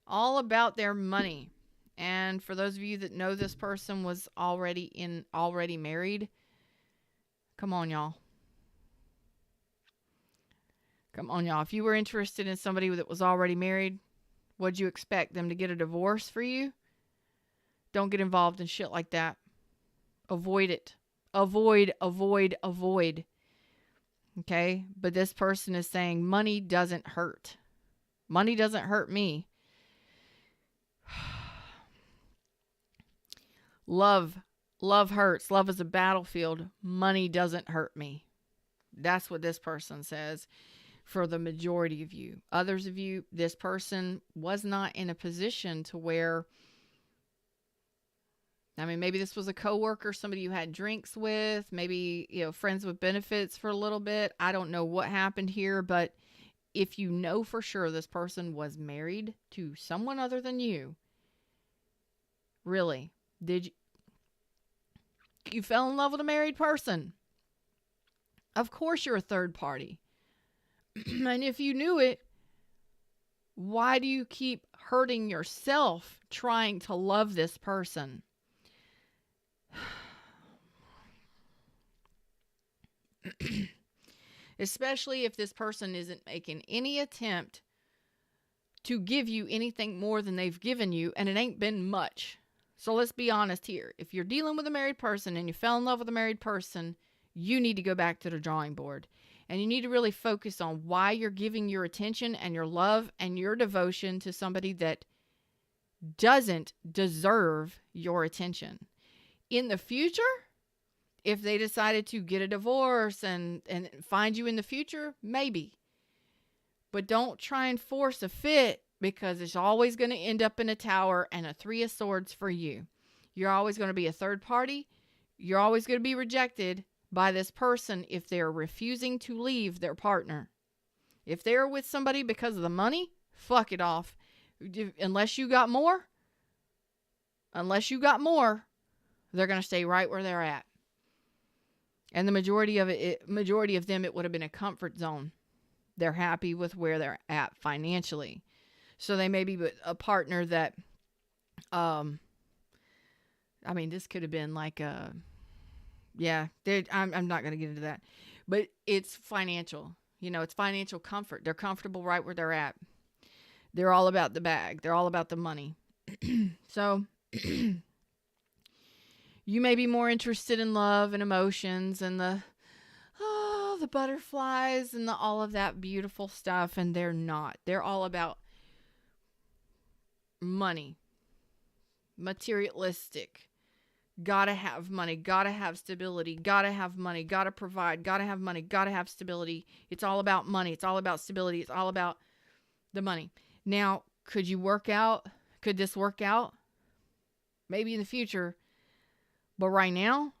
All about their money. And for those of you that know this person was already married, come on, y'all. Come on, y'all. If you were interested in somebody that was already married, what'd you expect? Them to get a divorce for you? Don't get involved in shit like that. Avoid it. Avoid. Okay? But this person is saying money doesn't hurt. Money doesn't hurt me. Love hurts. Love is a battlefield. Money doesn't hurt me. That's what this person says for the majority of you. Others of you, this person was not in a position to where, I mean, maybe this was a coworker, somebody you had drinks with, maybe, you know, friends with benefits for a little bit. I don't know what happened here, but if you know for sure this person was married to someone other than you, really, did you fell in love with a married person? Of course you're a third party. And if you knew it, why do you keep hurting yourself trying to love this person? Especially if this person isn't making any attempt to give you anything more than they've given you, and it ain't been much. So let's be honest here. If you're dealing with a married person and you fell in love with a married person, you need to go back to the drawing board. And you need to really focus on why you're giving your attention and your love and your devotion to somebody that doesn't deserve your attention. In the future, if they decided to get a divorce and find you in the future, maybe. But don't try and force a fit, because it's always going to end up in a tower and a Three of Swords for you. You're always going to be a third party. You're always going to be rejected by this person if they're refusing to leave their partner. If they're with somebody because of the money, fuck it off. Unless you got more, they're going to stay right where they're at. And the majority of them, it would have been a comfort zone. They're happy with where they're at financially. So they may be with a partner that, this could have been like I'm not going to get into that. But it's financial. It's financial comfort. They're comfortable right where they're at. They're all about the bag. They're all about the money. So you may be more interested in love and emotions and the butterflies and all of that beautiful stuff, and they're not. They're all about money, materialistic. Gotta have money, gotta have stability, gotta have money, gotta provide, gotta have money, gotta have stability. It's all about money. It's all about stability. It's all about the money. Now, could this work out? Maybe in the future. But right now,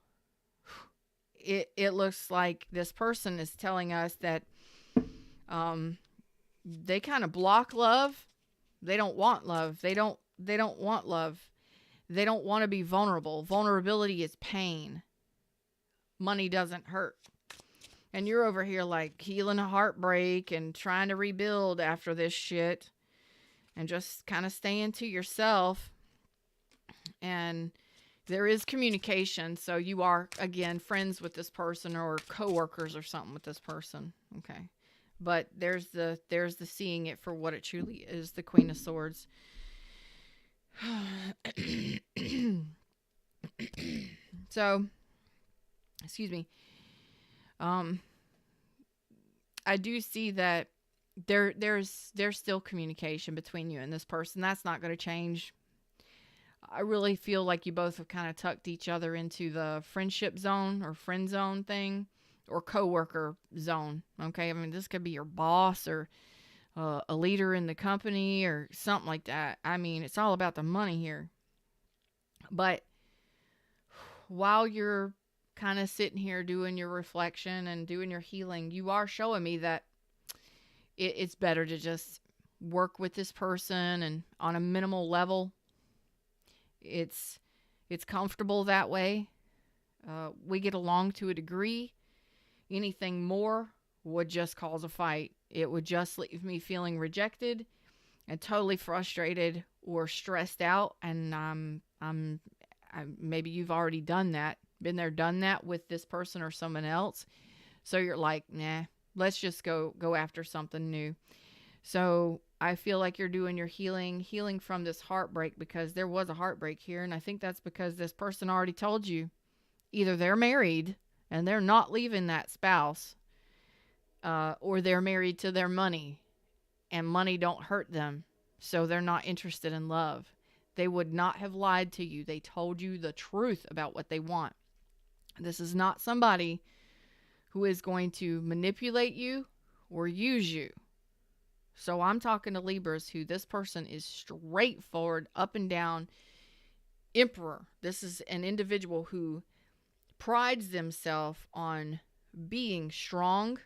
it looks like this person is telling us that they kind of block love. They don't want love. They don't want love. They don't want to be vulnerable. Vulnerability is pain. Money doesn't hurt. And you're over here like healing a heartbreak and trying to rebuild after this shit and just kind of staying to yourself. And there is communication. So you are, again, friends with this person or coworkers or something with this person. Okay. But there's the seeing it for what it truly is, the Queen of Swords. So, excuse me. I do see that there's still communication between you and this person. That's not going to change. I really feel like you both have kind of tucked each other into the friendship zone or friend zone thing or coworker zone. Okay. This could be your boss or a leader in the company or something like that. It's all about the money here. But while you're kind of sitting here doing your reflection and doing your healing, you are showing me that it's better to just work with this person and on a minimal level. It's comfortable that way. We get along to a degree. Anything more would just cause a fight. It would just leave me feeling rejected and totally frustrated or stressed out. And maybe you've already done that, been there, done that with this person or someone else. So you're like, nah, let's just go after something new. So I feel like you're doing your healing from this heartbreak, because there was a heartbreak here. And I think that's because this person already told you either they're married and they're not leaving that spouse, or they're married to their money and money don't hurt them. So they're not interested in love. They would not have lied to you. They told you the truth about what they want. This is not somebody who is going to manipulate you or use you. So I'm talking to Libras, who this person is straightforward, up and down, emperor. This is an individual who prides themselves on being strong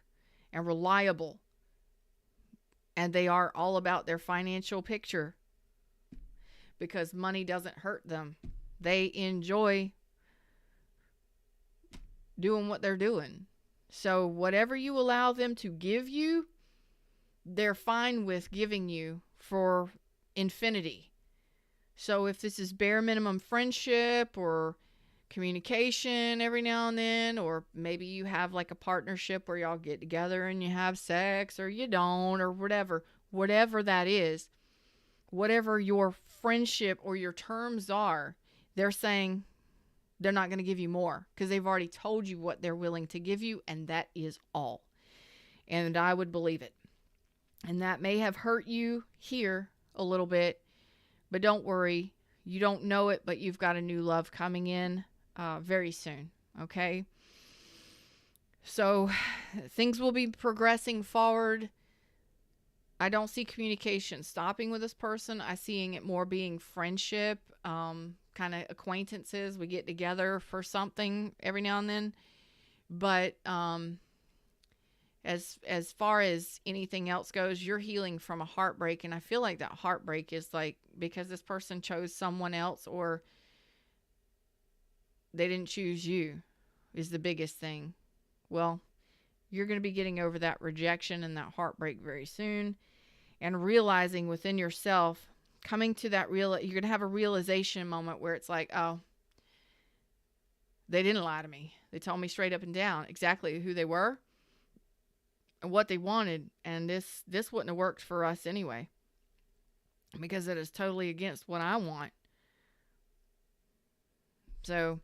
and reliable. And they are all about their financial picture, because money doesn't hurt them. They enjoy doing what they're doing. So whatever you allow them to give you, they're fine with giving you for infinity. So if this is bare minimum friendship or communication every now and then, or maybe you have like a partnership where y'all get together and you have sex, or you don't, or whatever that is, whatever your friendship or your terms are, they're saying they're not going to give you more, because they've already told you what they're willing to give you, and that is all. And I would believe it. And that may have hurt you here a little bit, but don't worry. You don't know it, but you've got a new love coming in very soon. Okay? So things will be progressing forward. I don't see communication stopping with this person. I seeing it more being friendship, kind of acquaintances. We get together for something every now and then. But as far as anything else goes, you're healing from a heartbreak. And I feel like that heartbreak is like because this person chose someone else or they didn't choose you is the biggest thing. Well, you're going to be getting over that rejection and that heartbreak very soon, and realizing within yourself, coming to that you're going to have a realization moment where it's like, oh, they didn't lie to me. They told me straight up and down exactly who they were and what they wanted. And this wouldn't have worked for us anyway, because it is totally against what I want. So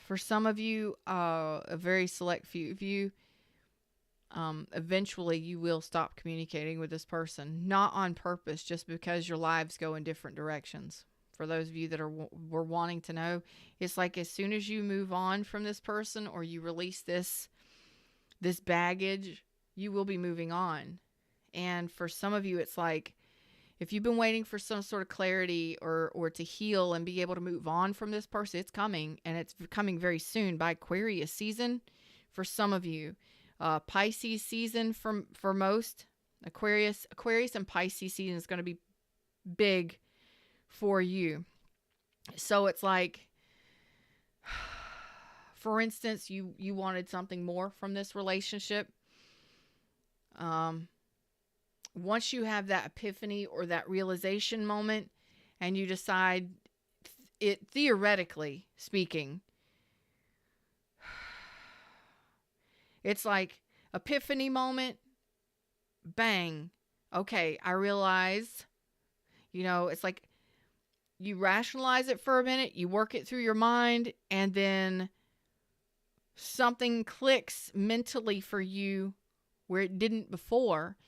for some of you, a very select few of you, eventually you will stop communicating with this person, not on purpose, just because your lives go in different directions. For those of you that were wanting to know, it's like as soon as you move on from this person or you release this baggage, you will be moving on. And for some of you, it's like, if you've been waiting for some sort of clarity or to heal and be able to move on from this person, it's coming, and it's coming very soon. By Aquarius season for some of you, Pisces season for most, Aquarius and Pisces season is going to be big for you. So it's like, for instance, you wanted something more from this relationship. Once you have that epiphany or that realization moment and you decide, it theoretically speaking, it's like epiphany moment, bang, okay, I realize, it's like you rationalize it for a minute, you work it through your mind, and then something clicks mentally for you where it didn't before.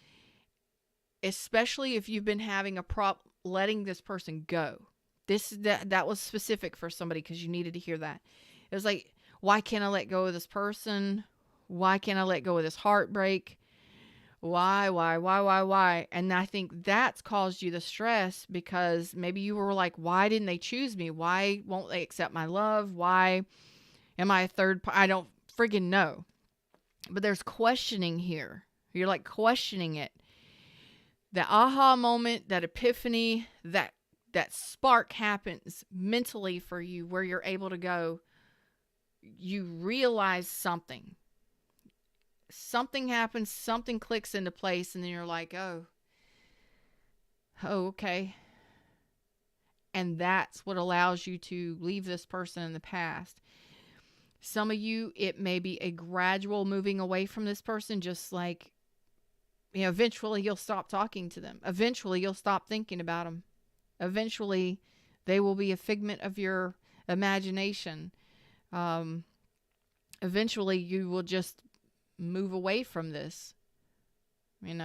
Especially if you've been having a problem letting this person go. That was specific for somebody because you needed to hear that. It was like, why can't I let go of this person? Why can't I let go of this heartbreak? Why? And I think that's caused you the stress because maybe you were like, why didn't they choose me? Why won't they accept my love? Why am I a third party? I don't friggin' know. But there's questioning here. You're like questioning it. The aha moment, that epiphany, that spark happens mentally for you where you're able to go, you realize something. Something happens, something clicks into place, and then you're like, oh, okay. And that's what allows you to leave this person in the past. Some of you, it may be a gradual moving away from this person, just like, eventually you'll stop talking to them. Eventually you'll stop thinking about them. Eventually they will be a figment of your imagination. Eventually you will just move away from this.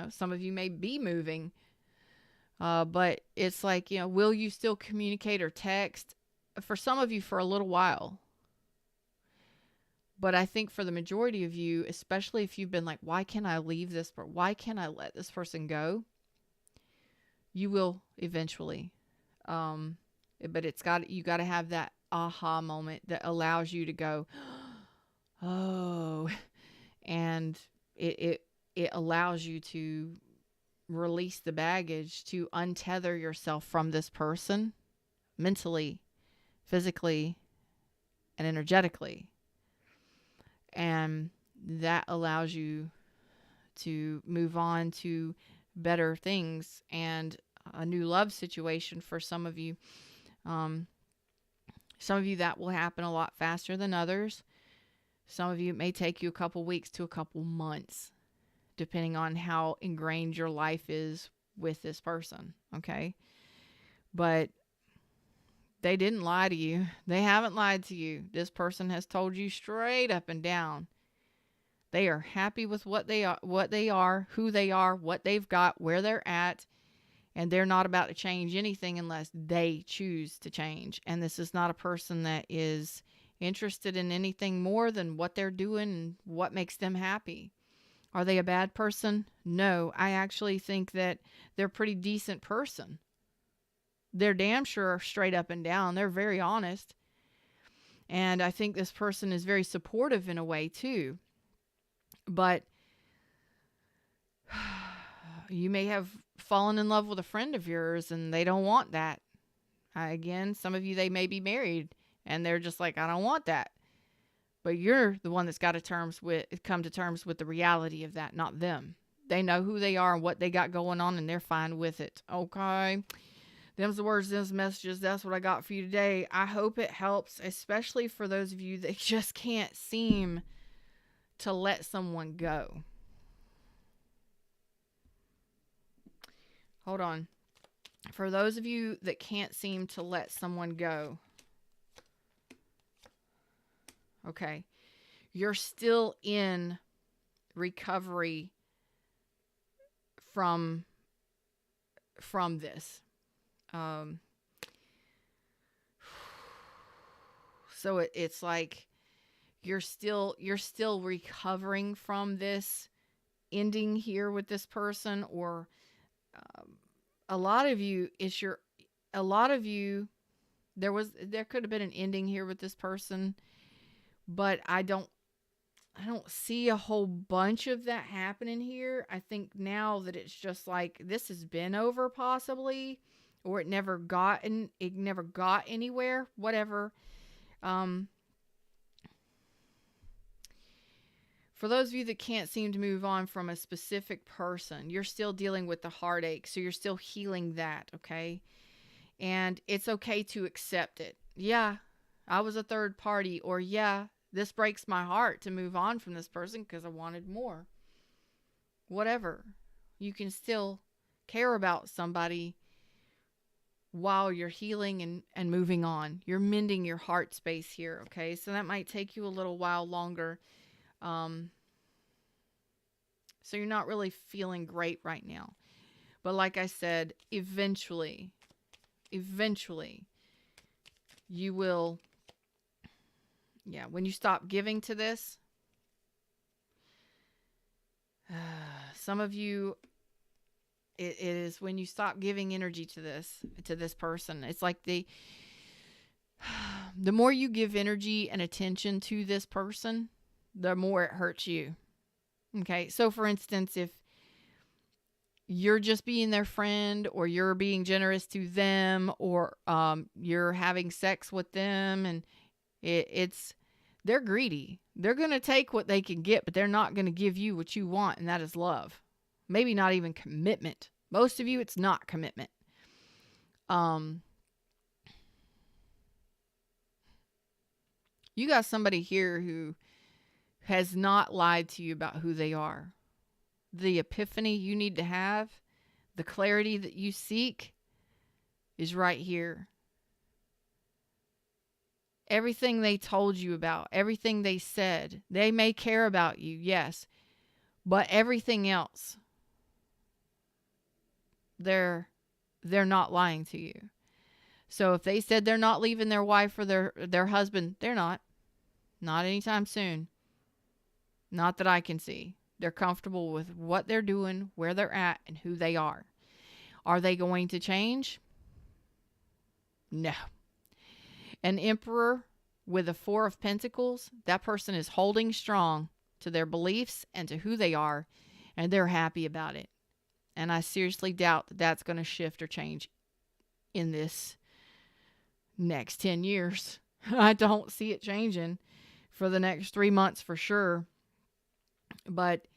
Some of you may be moving, but it's like, will you still communicate or text? For some of you, for a little while. But I think for the majority of you, especially if you've been like, why can't I leave this? Why can't I let this person go? You will eventually. But you got to have that aha moment that allows you to go, oh, and it allows you to release the baggage, to untether yourself from this person mentally, physically, and energetically. And that allows you to move on to better things and a new love situation for some of you. Some of you that will happen a lot faster than others. Some of you, it may take you a couple weeks to a couple months, depending on how ingrained your life is with this person. Okay. But they didn't lie to you. They haven't lied to you. This person has told you straight up and down. They are happy with what they are, who they are, what they've got, where they're at, and they're not about to change anything unless they choose to change. And this is not a person that is interested in anything more than what they're doing and what makes them happy. Are they a bad person? No, I actually think that they're a pretty decent person. They're damn sure straight up and down. They're very honest. And I think this person is very supportive in a way too. But you may have fallen in love with a friend of yours and they don't want that. Again, some of you, they may be married and they're just like, I don't want that. But you're the one that's got to come to terms with the reality of that, not them. They know who they are and what they got going on, and they're fine with it. Okay. Them's the words, them's messages. That's what I got for you today. I hope it helps, especially for those of you that just can't seem to let someone go. Hold on. For those of you that can't seem to let someone go. Okay. You're still in recovery from this. So it's like you're still recovering from this ending here with this person, or a lot of you, there could have been an ending here with this person, but I don't see a whole bunch of that happening here. I think now that it's just like this has been over possibly, or it never got anywhere, whatever. For those of you that can't seem to move on from a specific person, you're still dealing with the heartache, so you're still healing that, okay? And it's okay to accept it. Yeah, I was a third party, or yeah, this breaks my heart to move on from this person because I wanted more. Whatever. You can still care about somebody while you're healing and moving on. You're mending your heart space here, okay? So that might take you a little while longer. So you're not really feeling great right now. But like I said, eventually, you will, when you stop giving to this, some of you, it is when you stop giving energy to this person. It's like the more you give energy and attention to this person, the more it hurts you. Okay. So for instance, if you're just being their friend, or you're being generous to them, or you're having sex with them, and they're greedy. They're going to take what they can get, but they're not going to give you what you want, and that is love. Maybe not even commitment. Most of you, it's not commitment. You got somebody here who has not lied to you about who they are. The epiphany you need to have, the clarity that you seek, is right here. Everything they told you about, everything they said, they may care about you, yes, but everything else, they're not lying to you. So if they said they're not leaving their wife or their husband, they're not anytime soon. Not that I can see. They're comfortable with what they're doing, where they're at, and who they are. Are they going to change? No. An Emperor with a 4 of Pentacles, that person is holding strong to their beliefs and to who they are, and they're happy about it. And I seriously doubt that that's going to shift or change in this next 10 years. I don't see it changing for the next 3 months for sure. But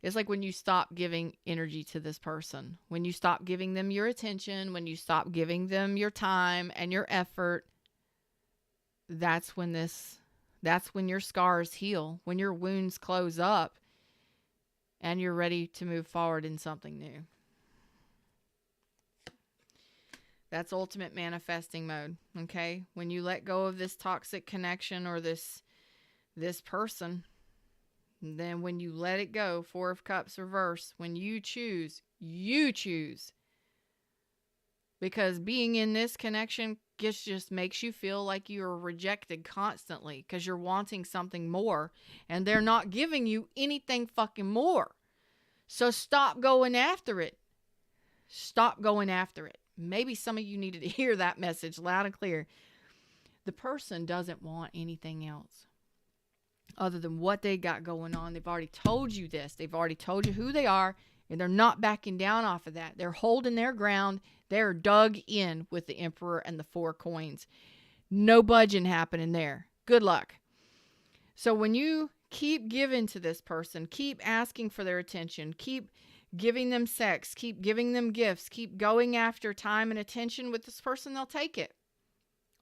it's like when you stop giving energy to this person, when you stop giving them your attention, when you stop giving them your time and your effort, that's when your scars heal, when your wounds close up and you're ready to move forward in something new. That's ultimate manifesting mode, okay? When you let go of this toxic connection or this person, then when you let it go, 4 of Cups reverse, when you choose. Because being in this connection just makes you feel like you're rejected constantly because you're wanting something more and they're not giving you anything fucking more. So stop going after it. Stop going after it. Maybe some of you needed to hear that message loud and clear. The person doesn't want anything else other than what they got going on. They've already told you this. They've already told you who they are, and they're not backing down off of that. They're holding their ground. They're dug in with the Emperor and the 4 coins. No budging happening there. Good luck. So when you keep giving to this person, keep asking for their attention, keep giving them sex, keep giving them gifts, keep going after time and attention with this person, they'll take it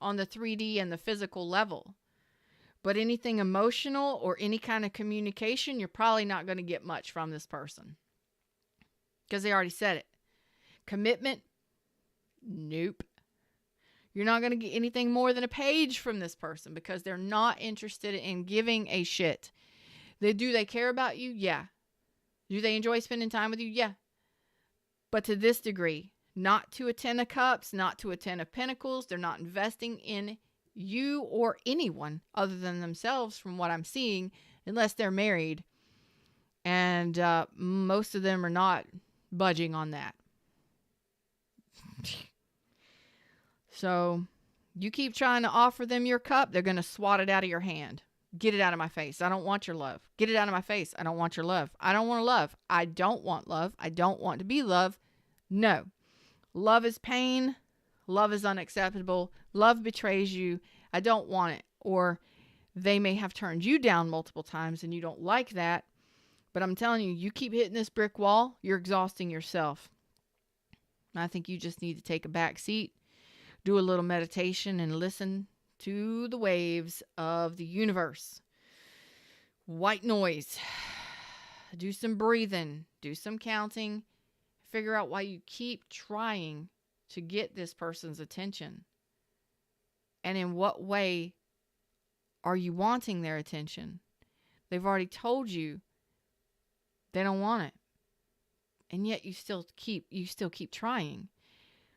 on the 3D and the physical level. But anything emotional or any kind of communication, you're probably not going to get much from this person. Because they already said it. Commitment? Nope. You're not going to get anything more than a page from this person because they're not interested in giving a shit. Do they care about you? Yeah. Do they enjoy spending time with you? Yeah. But to this degree, not to a 10 of cups, not to a 10 of pentacles. They're not investing in you or anyone other than themselves from what I'm seeing, unless they're married. And most of them are not budging on that. So you keep trying to offer them your cup, they're going to swat it out of your hand. Get it out of my face. I don't want your love. Get it out of my face. I don't want your love. I don't want love. I don't want love. I don't want to be loved. No. Love is pain. Love is unacceptable. Love betrays you. I don't want it. Or they may have turned you down multiple times and you don't like that. But I'm telling you, you keep hitting this brick wall, you're exhausting yourself. I think you just need to take a back seat, do a little meditation, and listen to the waves of the universe. White noise. Do some breathing. Do some counting. Figure out why you keep trying to get this person's attention. And in what way are you wanting their attention? They've already told you they don't want it. And yet you still keep trying.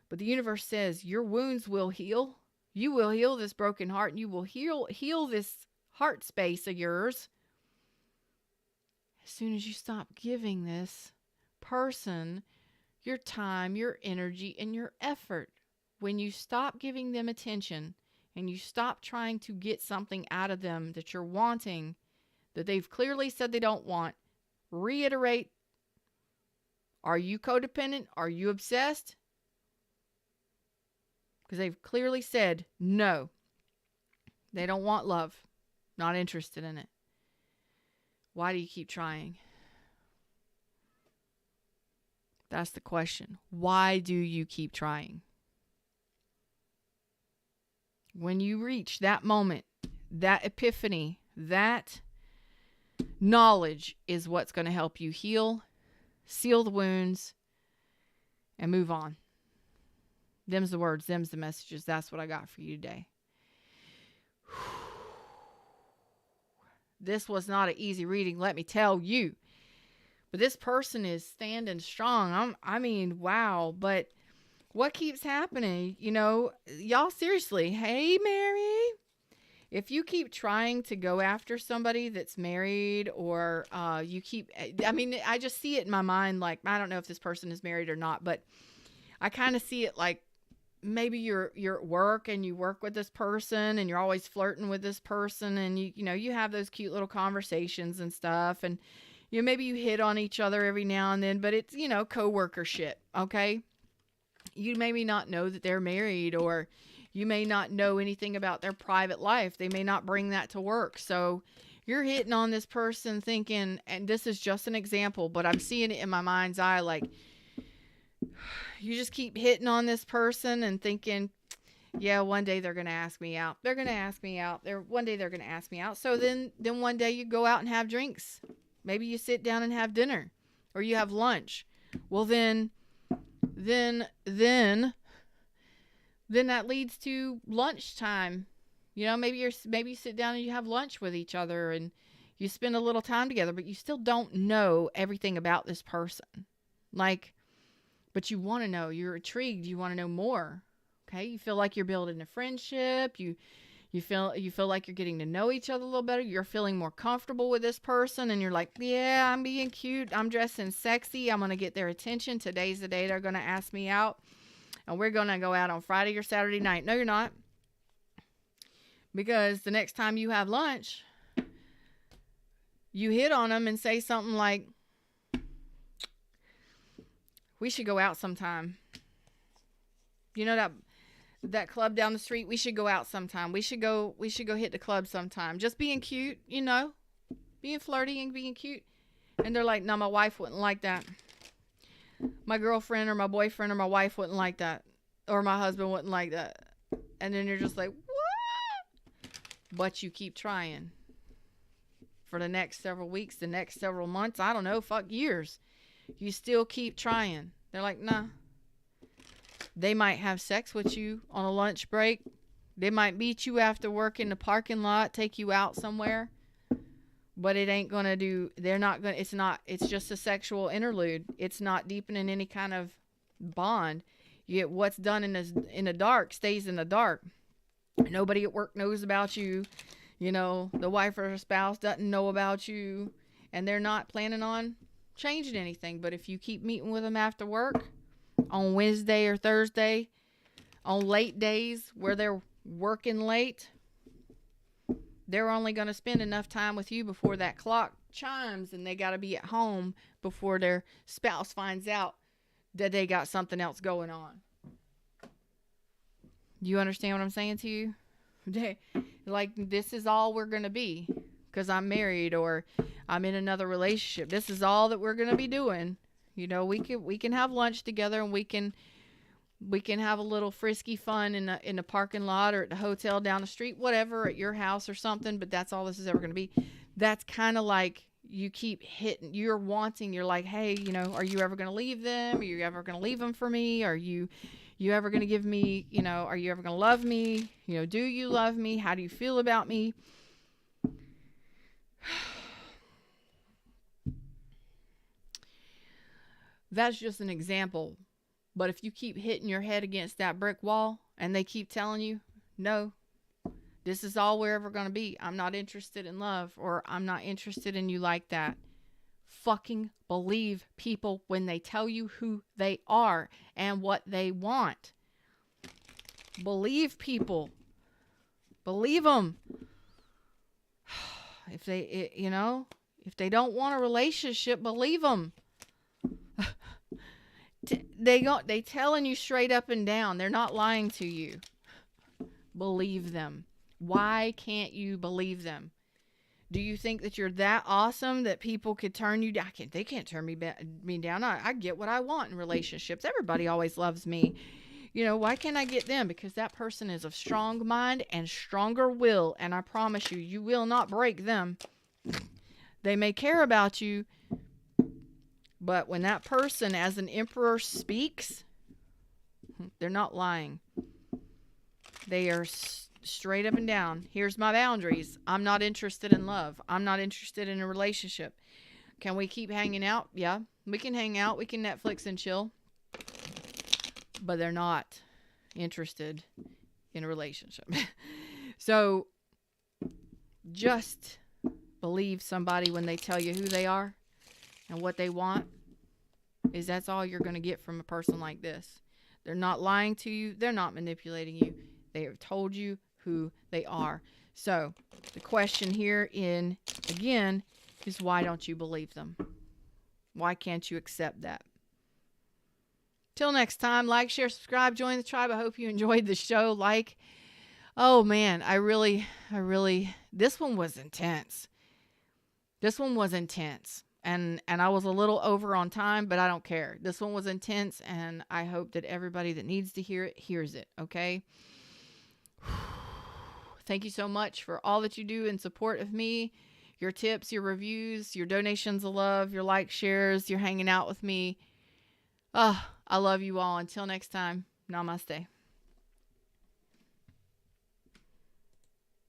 But the universe says your wounds will heal. You will heal this broken heart, and you will heal this heart space of yours as soon as you stop giving this person your time, your energy, and your effort. When you stop giving them attention and you stop trying to get something out of them that you're wanting, that they've clearly said they don't want, reiterate, are you codependent? Are you obsessed? Because they've clearly said no. They don't want love. Not interested in it. Why do you keep trying? That's the question. Why do you keep trying? When you reach that moment, that epiphany, that knowledge is what's going to help you heal, seal the wounds, and move on. Them's the words, them's the messages. That's what I got for you today. This was not an easy reading, let me tell you. But this person is standing strong. I mean, wow. But what keeps happening? You know, y'all seriously, hey, Mary, if you keep trying to go after somebody that's married, or you keep, I mean, I just see it in my mind. Like, I don't know if this person is married or not, but I kind of see it like, maybe you're at work and you work with this person and you're always flirting with this person, and you have those cute little conversations and stuff, and maybe you hit on each other every now and then, but it's coworker shit. Okay, you maybe not know that they're married, or you may not know anything about their private life. They may not bring that to work. So you're hitting on this person thinking, and this is just an example, but I'm seeing it in my mind's eye, like, you just keep hitting on this person and thinking, yeah, one day they're going to ask me out. They're going to ask me out. One day they're going to ask me out. So then one day you go out and have drinks. Maybe you sit down and have dinner, or you have lunch. Well, then that leads to lunchtime. Maybe you sit down and you have lunch with each other and you spend a little time together, but you still don't know everything about this person. But you want to know, you're intrigued, you want to know more. Okay. You feel like you're building a friendship. You feel like you're getting to know each other a little better. You're feeling more comfortable with this person, and you're like, yeah, I'm being cute. I'm dressing sexy. I'm going to get their attention. Today's the day they're going to ask me out, and we're going to go out on Friday or Saturday night. No, you're not. Because the next time you have lunch, you hit on them and say something like, we should go out sometime. You know that club down the street? We should go out sometime. We should go hit the club sometime. Just being cute, you know, being flirty and being cute. And they're like, no, my wife wouldn't like that. My girlfriend or my boyfriend or my wife wouldn't like that. Or my husband wouldn't like that. And then you're just like, what? But you keep trying. For the next several weeks, the next several months, I don't know, fuck years. You still keep trying. They're like, nah. They might have sex with you on a lunch break. They might meet you after work in the parking lot, take you out somewhere. But it ain't going to do, they're not going to, it's just a sexual interlude. It's not deepening any kind of bond. Yet what's done in the dark stays in the dark. Nobody at work knows about you. You know, the wife or spouse doesn't know about you. And they're not planning on changing anything. But if you keep meeting with them after work, on Wednesday or Thursday, on late days where they're working late, they're only going to spend enough time with you before that clock chimes and they got to be at home before their spouse finds out that they got something else going on. You understand what I'm saying to you? Like, this is all we're going to be because I'm married or I'm in another relationship. This is all that we're going to be doing. You know, we can have lunch together and we can have a little frisky fun in the parking lot or at the hotel down the street, whatever, at your house or something. But that's all this is ever going to be. That's kind of like you keep hitting. You're like, hey, you know, are you ever going to leave them? Are you ever going to leave them for me? Are you ever going to give me, you know, are you ever going to love me? You know, do you love me? How do you feel about me? That's just an example. But if you keep hitting your head against that brick wall and they keep telling you, no, this is all we're ever going to be. I'm not interested in love, or I'm not interested in you like that. Fucking believe people when they tell you who they are and what they want. Believe people. Believe them. If they, you know, if they don't want a relationship, believe them. They telling you straight up and down. They're not lying to you. Believe them. Why can't you believe them? Do you think that you're that awesome that people could turn you down? They can't turn me down. I get what I want in relationships. Everybody always loves me. You know, why can't I get them? Because that person is of strong mind and stronger will. And I promise you, you will not break them. They may care about you, but when that person as an emperor speaks, they're not lying. They are straight up and down. Here's my boundaries. I'm not interested in love. I'm not interested in a relationship. Can we keep hanging out? Yeah, we can hang out. We can Netflix and chill. But they're not interested in a relationship. So just believe somebody when they tell you who they are and what they want. Is that's all you're going to get from a person like this. They're not lying to you. They're not manipulating you. They have told you who they are. So the question here again is, why don't you believe them? Why can't you accept that? Till next time, like, share, subscribe, join the tribe. I hope you enjoyed the show. Oh man, I really, this one was intense. And I was a little over on time, but I don't care. This one was intense, and I hope that everybody that needs to hear it hears it, okay? Thank you so much for all that you do in support of me, your tips, your reviews, your donations of love, your likes, shares, your hanging out with me. I love you all. Until next time, namaste.